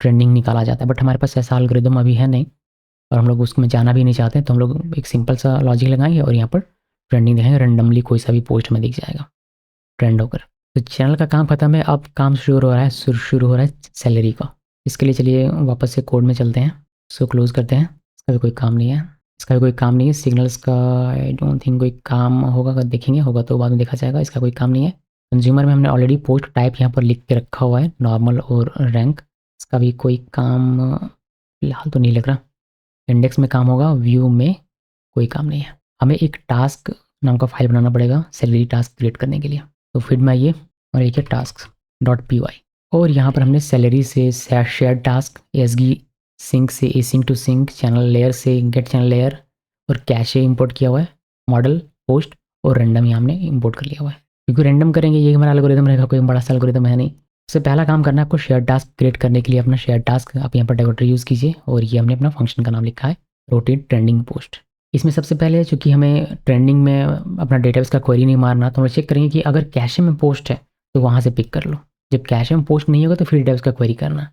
trending निकाला जाता है। बट हमारे पास ऐसा एल्गोरिदम अभी है नहीं और हम लोग उसमें जाना भी नहीं चाहते। तो हम लोग एक सिंपल सा लॉजिक लगाएंगे और यहाँ पर ट्रेंडिंग दिखाएंगे। रैंडमली कोई सा भी पोस्ट में दिख जाएगा ट्रेंड होकर। तो चैनल का काम खत्म है, अब काम शुरू हो रहा है, शुरू हो रहा है सैलरी का। इसके लिए चलिए वापस से कोड में चलते हैं, इसको क्लोज करते हैं। इसका भी कोई काम नहीं है, इसका भी कोई काम नहीं है। सिग्नल्स का आई डोंट थिंक कोई काम होगा, अगर देखेंगे होगा तो बाद में देखा जाएगा। इसका कोई काम नहीं है। कंज्यूमर में हमने ऑलरेडी पोस्ट टाइप यहाँ पर लिख के रखा हुआ है, नॉर्मल और रैंक। इसका भी कोई काम फिलहाल तो नहीं लग रहा। इंडेक्स में काम होगा, व्यू में कोई काम नहीं है। हमें एक टास्क नाम का फाइल बनाना पड़ेगा सैलरी टास्क क्रिएट करने के लिए। तो फिर मैं ये और एक है tasks.py, और यहाँ पर हमने सैलरी से शेयर टास्क, एसगी सिंक से async to sync, channel layer से गेट चैनल लेयर और कैशे इंपोर्ट किया हुआ है, मॉडल पोस्ट और रैंडम यहाँ हमने इंपोर्ट कर लिया हुआ है। क्योंकि रैंडम करेंगे ये हमारा एल्गोरिदम रहेगा, कोई बड़ा सा एल्गोरिदम है नहीं। सबसे पहला काम करना है आपको शेयर टास्क क्रिएट करने के लिए। अपना शेयर टास्क आप यहाँ पर डायरेक्टरी यूज़ कीजिए और ये हमने अपना फंक्शन का नाम लिखा है रोटेट ट्रेंडिंग पोस्ट। इसमें सबसे पहले चूँकि हमें ट्रेंडिंग में अपना डेटाबेस का क्वेरी नहीं मारना, तो हम चेक करेंगे कि अगर कैशे में पोस्ट है तो वहाँ से पिक कर लो। जब कैशे में पोस्ट नहीं होगा तो फिर डेटाबेस का क्वेरी करना।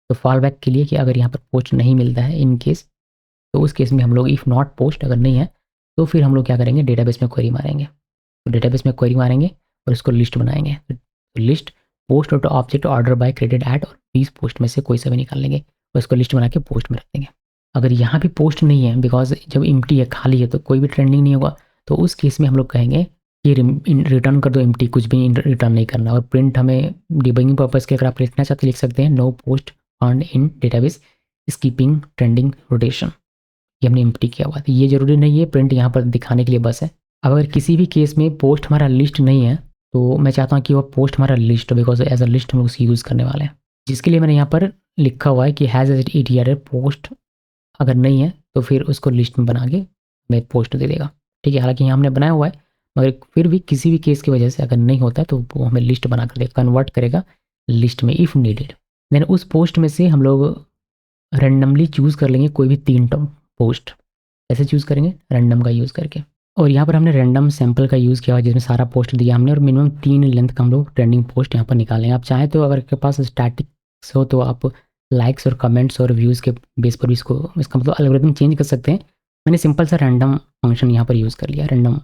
तो फॉल बैक के लिए कि अगर यहाँ पर पोस्ट नहीं मिलता है इन केस, तो उस केस में हम लोग इफ़ नॉट पोस्ट अगर नहीं है तो फिर हम लोग क्या करेंगे, डेटाबेस में क्वेरी मारेंगे। तो डेटाबेस में क्वेरी मारेंगे और इसको लिस्ट बनाएंगे। तो लिस्ट पोस्ट और object order by credit add और 20 पोस्ट में से कोई सा भी निकाल लेंगे और इसको लिस्ट बना के पोस्ट में रख देंगे। अगर यहाँ भी पोस्ट नहीं है, बिकॉज जब एम्प्टी है, खाली है, तो कोई भी ट्रेंडिंग नहीं होगा, तो उस केस में हम लोग कहेंगे कि रिटर्न कर दो एम्प्टी, कुछ भी रिटर्न नहीं करना। और प्रिंट हमें डिबगिंग पर्पज़ के अगर आप लिखना चाहते लिख सकते हैं, no post found in database skipping trending rotation. ये हमने एम्प्टी किया हुआ था, ये जरूरी नहीं है, प्रिंट यहाँ पर दिखाने के लिए बस है। अब अगर किसी भी केस में पोस्ट हमारा लिस्ट नहीं है, तो मैं चाहता हूँ कि वो पोस्ट हमारा लिस्ट हो, बिकॉज एज अ लिस्ट हम लोग उसे यूज़ करने वाले हैं। जिसके लिए मैंने यहाँ पर लिखा हुआ है कि हैज़ ETR पोस्ट, अगर नहीं है तो फिर उसको लिस्ट में बना के हमें पोस्ट दे देगा। ठीक है, हालांकि यहाँ हमने बनाया हुआ है, मगर फिर भी किसी भी केस की वजह से अगर नहीं होता है तो वो हमें लिस्ट बना कर देगा, कन्वर्ट करेगा लिस्ट में इफ़ नीडेड। देन उस पोस्ट में से हम लोग रैंडमली चूज़ कर लेंगे कोई भी 3 टर्म पोस्ट। कैसे चूज़ करेंगे? रैंडम का यूज़ करके। और यहाँ पर हमने रैंडम सैंपल का यूज़ किया हुआ है जिसमें सारा पोस्ट दिया हमने, और मिनिमम 3 लेंथ का हम लोग ट्रेंडिंग पोस्ट यहाँ पर निकालेंगे। आप चाहें तो अगर आपके पास स्टैटिक्स हो तो आप लाइक्स और कमेंट्स और व्यूज़ के बेस पर भी इसका मतलब एल्गोरिथम चेंज कर सकते हैं। मैंने सिंपल सा रैंडम फंक्शन यहाँ पर यूज़ कर लिया, रैंडम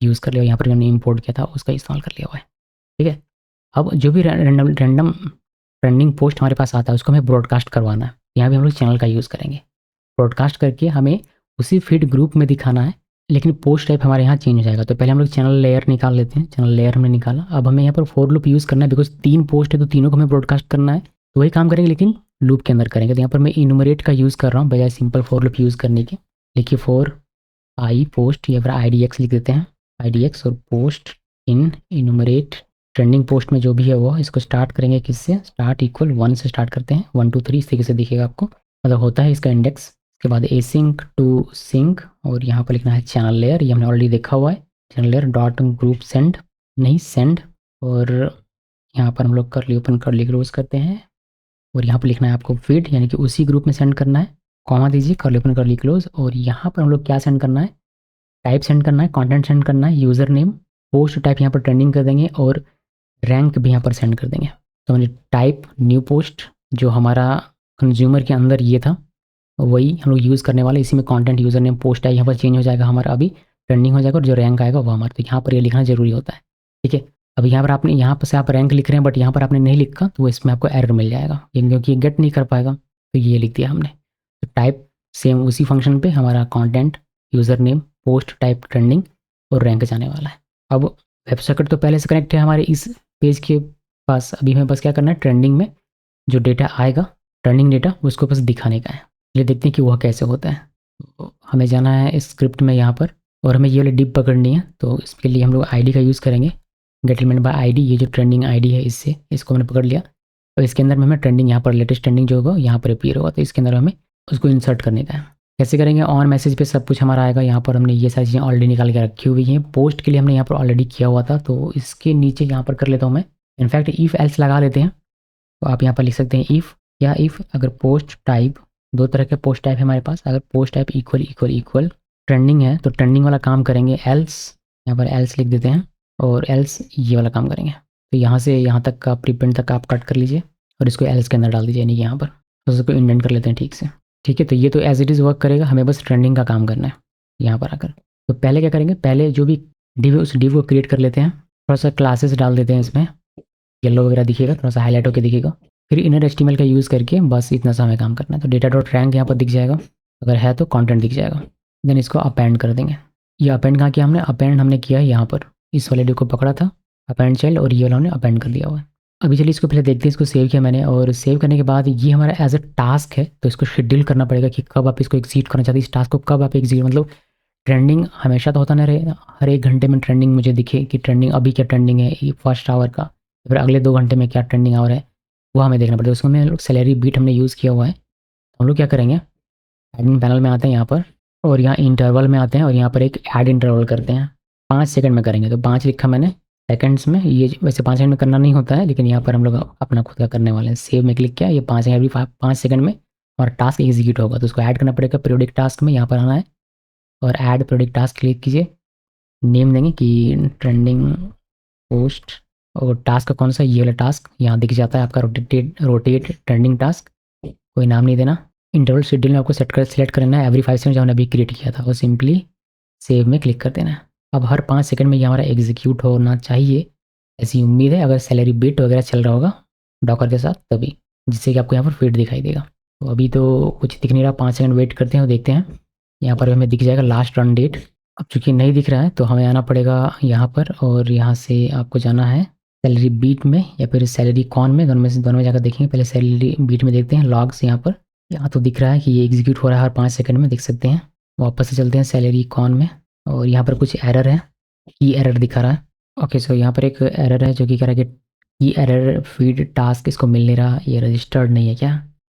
यूज़ कर लिया, यहाँ पर मैंने इंपोर्ट किया था उसका इस्तेमाल कर लिया हुआ है। ठीक है, अब जो भी रैंडम ट्रेंडिंग पोस्ट हमारे पास आता है उसको हमें ब्रॉडकास्ट करवाना है। यहाँ भी हम लोग चैनल का यूज़ करेंगे। ब्रॉडकास्ट करके हमें उसी फीड ग्रुप में दिखाना है, लेकिन पोस्ट टाइप हमारे यहाँ चेंज हो जाएगा। तो पहले हम लोग चैनल लेयर निकाल लेते हैं। चैनल लेयर हमने निकाला। अब हमें यहाँ पर फॉर लूप यूज़ करना है, बिकॉज 3 पोस्ट है तो तीनों को हमें ब्रॉडकास्ट करना है। तो वही काम करेंगे लेकिन लूप के अंदर करेंगे। तो यहाँ पर मैं इनुमरेट का यूज़ कर रहा हूँ बजाय सिंपल फॉर लूप यूज़ करने के। देखिए फॉर आई पोस्ट या फिर IDX लिख देते हैं, IDX और पोस्ट इन इनुमरेट। ट्रेंडिंग पोस्ट में जो भी है वो इसको स्टार्ट करेंगे किससे? स्टार्ट इक्वल 1 से स्टार्ट करते हैं, 1 2 3 इस तरीके से दिखेगा आपको, मतलब होता है इसका इंडेक्स। उसके बाद एसिंक टू सिंक, और यहाँ पर लिखना है चैनल लेयर, ये हमने ऑलरेडी देखा हुआ है। Channel layer dot group send, नहीं सेंड, और यहाँ पर हम लोग करली ओपन करली क्लोज करते हैं, और यहाँ पर लिखना है आपको फीड, यानी कि उसी ग्रुप में सेंड करना है। कॉमा दीजिए, करली ओपन करली क्लोज, और यहाँ पर हम लोग क्या सेंड करना है? टाइप सेंड करना है, कंटेंट सेंड करना है, यूज़र नेम, पोस्ट टाइप यहाँ पर ट्रेंडिंग कर देंगे, और रैंक भी यहाँ पर सेंड कर देंगे। तो मैंने टाइप न्यू पोस्ट, जो हमारा कंज्यूमर के अंदर ये था वही हम लोग यूज़ करने वाले। इसी में कंटेंट यूज़र नेम पोस्ट है यहाँ पर चेंज हो जाएगा हमारा, अभी ट्रेंडिंग हो जाएगा, और जो रैंक आएगा वो हमारा। तो यहाँ पर ये लिखना ज़रूरी होता है। ठीक है, अब यहाँ पर आपने यहाँ पर से आप रैंक लिख रहे हैं बट यहाँ पर आपने नहीं लिखा तो इसमें आपको एरर मिल जाएगा, क्योंकि ये गेट नहीं कर पाएगा। तो ये लिख दिया हमने। तो टाइप सेम उसी फंक्शन पे हमारा content user name post type trending और रैंक जाने वाला है। अब वेब सॉकेट तो पहले से कनेक्ट है हमारे इस पेज के पास। अभी हमें बस क्या करना है, ट्रेंडिंग में जो डेटा आएगा, ट्रेंडिंग डेटा, उसको बस दिखाने का है। ये देखते हैं कि वह कैसे होता है। तो हमें जाना है इस स्क्रिप्ट में यहाँ पर, और हमें ये वाली डिप पकड़नी है। तो इसके लिए हम लोग आईडी का यूज़ करेंगे, गेट एलिमेंट बाय आईडी। ये जो ट्रेंडिंग आईडी है इससे इसको मैंने पकड़ लिया। और इसके अंदर में हमें ट्रेंडिंग, यहाँ पर लेटेस्ट ट्रेंडिंग जो होगा यहाँ पर अपीयर होगा, तो इसके अंदर हमें उसको इंसर्ट करने का है। कैसे करेंगे? ऑन मैसेज पे सब कुछ हमारा आएगा। यहाँ पर हमने ये सारी चीज़ें ऑलरेडी निकाल के रखी हुई हैं। पोस्ट के लिए हमने यहाँ पर ऑलरेडी किया हुआ था, तो इसके नीचे यहाँ पर कर लेता हूँ मैं। इनफैक्ट इफ़ एल्स लगा लेते हैं, तो आप यहाँ पर लिख सकते हैं इफ़, या इफ़ अगर पोस्ट टाइप, 2 तरह के पोस्ट टाइप है हमारे पास। अगर post type equal equal equal trending है तो ट्रेंडिंग वाला काम करेंगे। एल्स, यहाँ पर एल्स लिख देते हैं, और एल्स ये वाला काम करेंगे। तो यहाँ से यहाँ तक का प्रीप्रिंट तक आप कट कर लीजिए और इसको एल्स के अंदर डाल दीजिए, यानी कि यहाँ पर। तो उसको इंडेंट कर लेते हैं ठीक से। ठीक है, तो ये तो एज इट इज़ वर्क करेगा, हमें बस ट्रेंडिंग का काम करना है यहाँ पर आकर। तो पहले क्या करेंगे, पहले जो भी डिव है उस डिव को क्रिएट कर लेते हैं। थोड़ा सा क्लासेस डाल देते हैं इसमें, येलो वगैरह दिखेगा, थोड़ा सा हाईलाइट होकर दिखेगा। फिर इनर एचटीएमएल का यूज़ करके बस इतना सा हमें काम करना है। तो डेटा डॉट रैंक यहाँ पर दिख जाएगा, अगर है तो कंटेंट दिख जाएगा। देन इसको अपेंड कर देंगे। ये अपेंड कहाँ किया हमने? अपेंड हमने किया है यहाँ पर, इस वाले डिव को पकड़ा था अपेंड चाइल्ड, और ये वाला हमने अपेंड कर दिया हुआ है। अभी चलिए इसको पहले देखते हैं। इसको सेव किया मैंने, और सेव करने के बाद ये हमारा एज अ टास्क है, तो इसको शेड्यूल करना पड़ेगा कि कब आप इसको एग्जीक्यूट करना चाहते हैं। इस टास्क को कब आप एग्जीक्यूट, मतलब ट्रेंडिंग हमेशा तो होता ना रहे, हर 1 घंटे में ट्रेंडिंग मुझे दिखे कि ट्रेंडिंग अभी क्या ट्रेंडिंग है फर्स्ट आवर का, फिर अगले 2 घंटे में क्या ट्रेंडिंग आवर है, वो हमें देखना पड़ेगा। उसमें हम लोग सैलरी बीट हमने यूज़ किया हुआ है। तो हम लोग क्या करेंगे, एडमिन पैनल में आते हैं यहाँ पर, और यहाँ इंटरवल में आते हैं, और यहाँ पर एक ऐड इंटरवल करते हैं। 5 सेकंड में करेंगे, तो 5 लिखा मैंने सेकंड्स में। ये वैसे 5 सेकंड में करना नहीं होता है, लेकिन यहाँ पर हम लोग अपना खुद का करने वाले हैं। सेव में क्लिक किया, ये 5 अभी 5 सेकंड में और टास्क एग्जीक्यूट होगा। तो उसको ऐड करना पड़ेगा पीरियोडिक टास्क में, यहाँ पर आना है और ऐड पीरियोडिक टास्क क्लिक कीजिए। नेम देंगे कि ट्रेंडिंग पोस्ट, और टास्क का कौन सा, ये वाला टास्क यहाँ दिख जाता है आपका, रोटेट ट्रेंडिंग टास्क। कोई नाम नहीं देना। इंटरवल शेड्यूल में आपको सेलेक्ट करना है एवरी 5 सेकंड, जो हमने अभी क्रिएट किया था, और सिंपली सेव में क्लिक कर देना है। अब हर 5 सेकंड में ये हमारा एग्जीक्यूट होना चाहिए, ऐसी उम्मीद है, अगर सैलरी बिट वगैरह चल रहा होगा डॉकर के साथ तभी, जिससे कि आपको यहाँ पर फीड दिखाई देगा। तो अभी तो कुछ दिख नहीं रहा, 5 सेकंड वेट करते हैं और देखते हैं। यहाँ पर हमें दिख जाएगा लास्ट रन डेट। अब चूंकि नहीं दिख रहा है तो हमें आना पड़ेगा यहाँ पर, और यहाँ से आपको जाना है सैलरी बीट में या फिर सैलरी कॉन में, दोनों में से दोनों में जाकर देखेंगे। पहले सैलरी बीट में देखते हैं लॉग्स। यहाँ तो दिख रहा है कि ये एग्जीक्यूट हो रहा है हर 5 सेकंड में, देख सकते हैं। वापस से चलते हैं सैलरी कॉन में, और यहाँ पर कुछ एरर है, की एरर दिखा रहा है। ओके, सो यहाँ पर एक एरर है जो कि कह रहा है कि ये एरर फीड टास्क इसको मिल नहीं रहा, ये रजिस्टर्ड नहीं है क्या?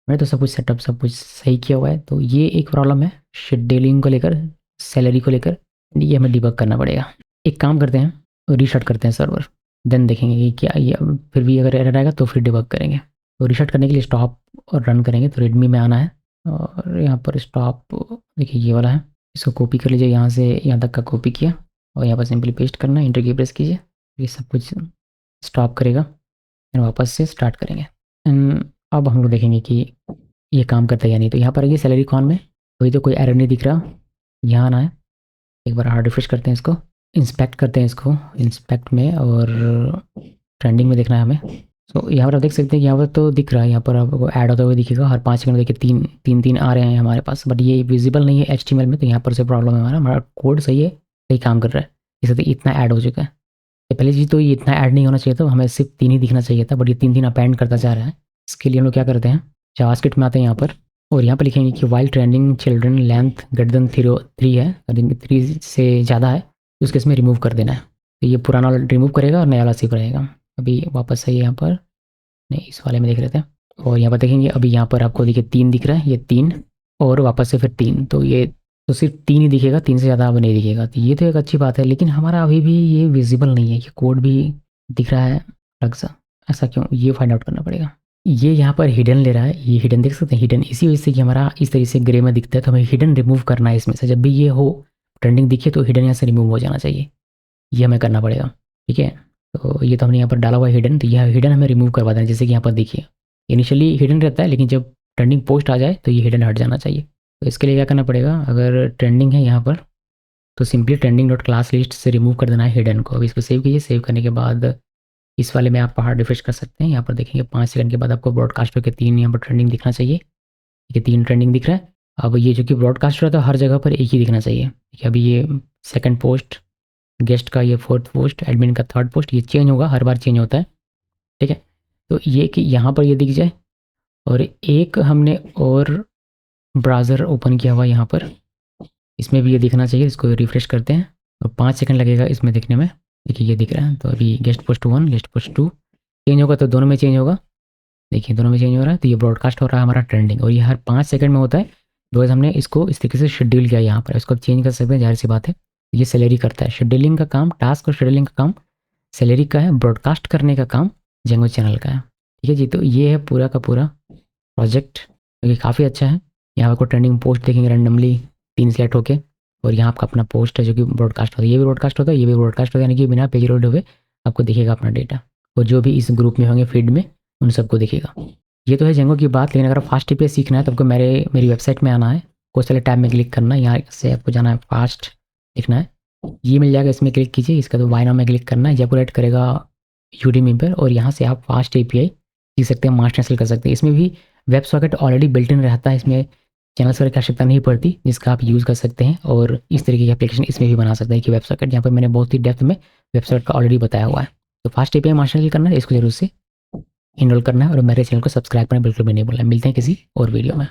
मैंने तो सब कुछ सेटअप सब कुछ सही किया हुआ है, तो ये एक प्रॉब्लम है शेड्यूलिंग को लेकर, सैलरी को लेकर। ये हमें डिबग करना पड़ेगा। एक काम करते हैं, रीसेट करते हैं सर्वर, देन देखेंगे कि क्या ये फिर भी अगर एरर आएगा तो फिर डिबग करेंगे। तो रीसेट करने के लिए स्टॉप और रन करेंगे, तो रेडमी में आना है और यहाँ पर स्टॉप देखिए ये वाला है, इसको कॉपी कर लीजिए, यहाँ से यहाँ तक का कॉपी किया और यहाँ पर सिंपली पेस्ट करना है, इंटर की प्रेस कीजिए, ये सब कुछ स्टॉप करेगा, फिर वापस से स्टार्ट करेंगे। अब हम लोग देखेंगे कि ये काम करता है या नहीं। तो यहाँ पर आइए सैलरी कॉन में, कोई तो कोई एरर नहीं दिख रहा, यहाँ आना है, एक बार हार्ड रिफ्रेश करते हैं इसको, इंस्पेक्ट करते हैं इसको, इंस्पेक्ट में और ट्रेंडिंग में देखना है हमें। तो यहाँ पर आप देख सकते हैं कि यहाँ पर तो दिख रहा है, यहाँ पर आपको ऐड होता हुआ दिखेगा हर 5 सेकंड, देखिए तीन आ रहे हैं हमारे पास, बट ये विजिबल नहीं है HTML में, तो यहाँ पर से प्रॉब्लम है, हमारा कोड सही है, सही काम कर रहा है, इसे तो इतना ऐड हो चुका है। तो पहली चीज़ तो ये इतना ऐड नहीं होना चाहिए था, हमें सिर्फ 3 ही दिखना चाहिए था, बट ये 3 अपेंड करता जा रहा है। इसके लिए हम लोग क्या करते हैं, जावास्क्रिप्ट में आते हैं यहाँ पर, और यहाँ पर लिखेंगे कि while trending children length greater than 3 है, यदि 3 से ज़्यादा है तो उसके इसमें रिमूव कर देना है। तो ये पुराना वाला रिमूव करेगा और नया वाला सेव रहेगा। अभी वापस आइए यहाँ पर, नहीं इस वाले में देख लेते हैं, और यहाँ पर देखेंगे अभी यहाँ पर आपको देखिए 3 दिख रहा है, ये 3 और वापस से फिर 3, तो ये तो सिर्फ 3 ही दिखेगा, 3 से ज़्यादा अब नहीं दिखेगा, तो ये तो एक अच्छी बात है। लेकिन हमारा अभी भी ये विजिबल नहीं है, ये कोड भी दिख रहा है अलग सा, ऐसा क्यों, ये फाइंड आउट करना पड़ेगा। ये यहाँ पर हिडन ले रहा है, ये हिडन देख सकते हैं, हिडन इसी वजह से कि हमारा इस तरीके से ग्रे में दिखता है, तो हमें हिडन रिमूव करना है इसमें से, जब भी ये हो ट्रेंडिंग दिखे तो हिडन यहाँ से रिमूव हो जाना चाहिए, ये हमें करना पड़ेगा। ठीक है, तो ये तो हमने यहाँ पर डाला हुआ है हिडन, तो यह हिडन हमें रिमूव करवा देना, जैसे कि यहाँ पर देखिए इनिशियली हिडन रहता है, लेकिन जब ट्रेंडिंग पोस्ट आ जाए तो ये हिडन हट जाना चाहिए। तो इसके लिए क्या करना पड़ेगा, अगर ट्रेंडिंग है यहाँ पर तो simply trending dot class list से रिमूव कर देना है हिडन को। अब इसको सेव कीजिए, सेव करने के बाद इस वाले में आप हार्ड रिफ्रेश कर सकते हैं, यहाँ पर देखेंगे 5 सेकंड के बाद आपको ब्रॉडकास्ट होकर 3 यहाँ पर ट्रेंडिंग दिखना चाहिए, ठीक है 3 ट्रेंडिंग दिख रहा है। अब ये जो कि ब्रॉडकास्ट हो रहा था हर जगह पर एक ही दिखना चाहिए, ठीक है। अभी ये सेकंड पोस्ट, गेस्ट का ये 4th पोस्ट, एडमिन का 3rd पोस्ट, ये चेंज होगा, हर बार चेंज होता है, ठीक है। तो ये कि यहाँ पर ये दिख जाए, और एक हमने और ब्राउज़र ओपन किया हुआ यहाँ पर, इसमें भी ये दिखना चाहिए, इसको रिफ्रेश करते हैं और 5 सेकंड लगेगा इसमें दिखने में, देखिए ये दिख रहा है। तो अभी guest post 1 guest post 2 change होगा, तो दोनों में चेंज होगा, देखिए दोनों में चेंज हो रहा है। तो ये ब्रॉडकास्ट हो रहा है हमारा ट्रेंडिंग, और ये हर 5 सेकंड में होता है, तो हमने इसको इस तरीके से शेड्यूल किया यहाँ पर, इसको चेंज कर सकते हैं, जाहिर सी बात है। ये सैलरी करता है, शेड्यूलिंग का काम, टास्क और शेड्यूलिंग का काम सैलरी का है, ब्रॉडकास्ट करने का काम जेंगो चैनल का है, ठीक है जी। तो ये है पूरा का पूरा प्रोजेक्ट, ये काफ़ी अच्छा है। यहाँ आपको ट्रेंडिंग पोस्ट देखेंगे रैंडमली 3 सेलेक्ट होके, और यहाँ आपका अपना पोस्ट है जो कि ब्रॉडकास्ट होता है, ये भी ब्रॉडकास्ट होता है, ये भी ब्रॉडकास्ट होता है, यानी कि बिना पेज लोड हुए आपको दिखेगा अपना डेटा, और जो भी इस ग्रुप में होंगे फीड में उन सबको दिखेगा। ये तो है जेंगो की बात, लेकिन अगर फास्ट टीपीएस सीखना है तो आपको मेरी वेबसाइट में आना है, कोर्स वाले टैब में क्लिक करना है, यहाँ से आपको जाना है फास्ट लिखना है, ये मिल जाएगा, इसमें क्लिक कीजिए, इसका तो वाई नाउ में क्लिक करना है, जैपुलेट करेगा यूडीमी पर, और यहाँ से आप फास्ट API सीख सकते हैं, मास्टर इंस्टॉल कर सकते हैं। इसमें भी web socket already built in रहता है, इसमें चैनल सर्वर की आवश्यकता नहीं पड़ती, जिसका आप यूज़ कर सकते हैं, और इस तरीके की एप्लीकेशन इसमें भी बना सकते हैं कि वेब सॉकेट, यहाँ पर मैंने बहुत ही डेप्थ में वेब सॉकेट का ऑलरेडी बताया हुआ है। तो फास्ट API मास्टर इंस्टॉल करना है, इसको जरूर से इनरोल करना है, और मेरे चैनल को सब्सक्राइब करना बिल्कुल भी नहीं भूलना। मिलते हैं किसी और वीडियो में।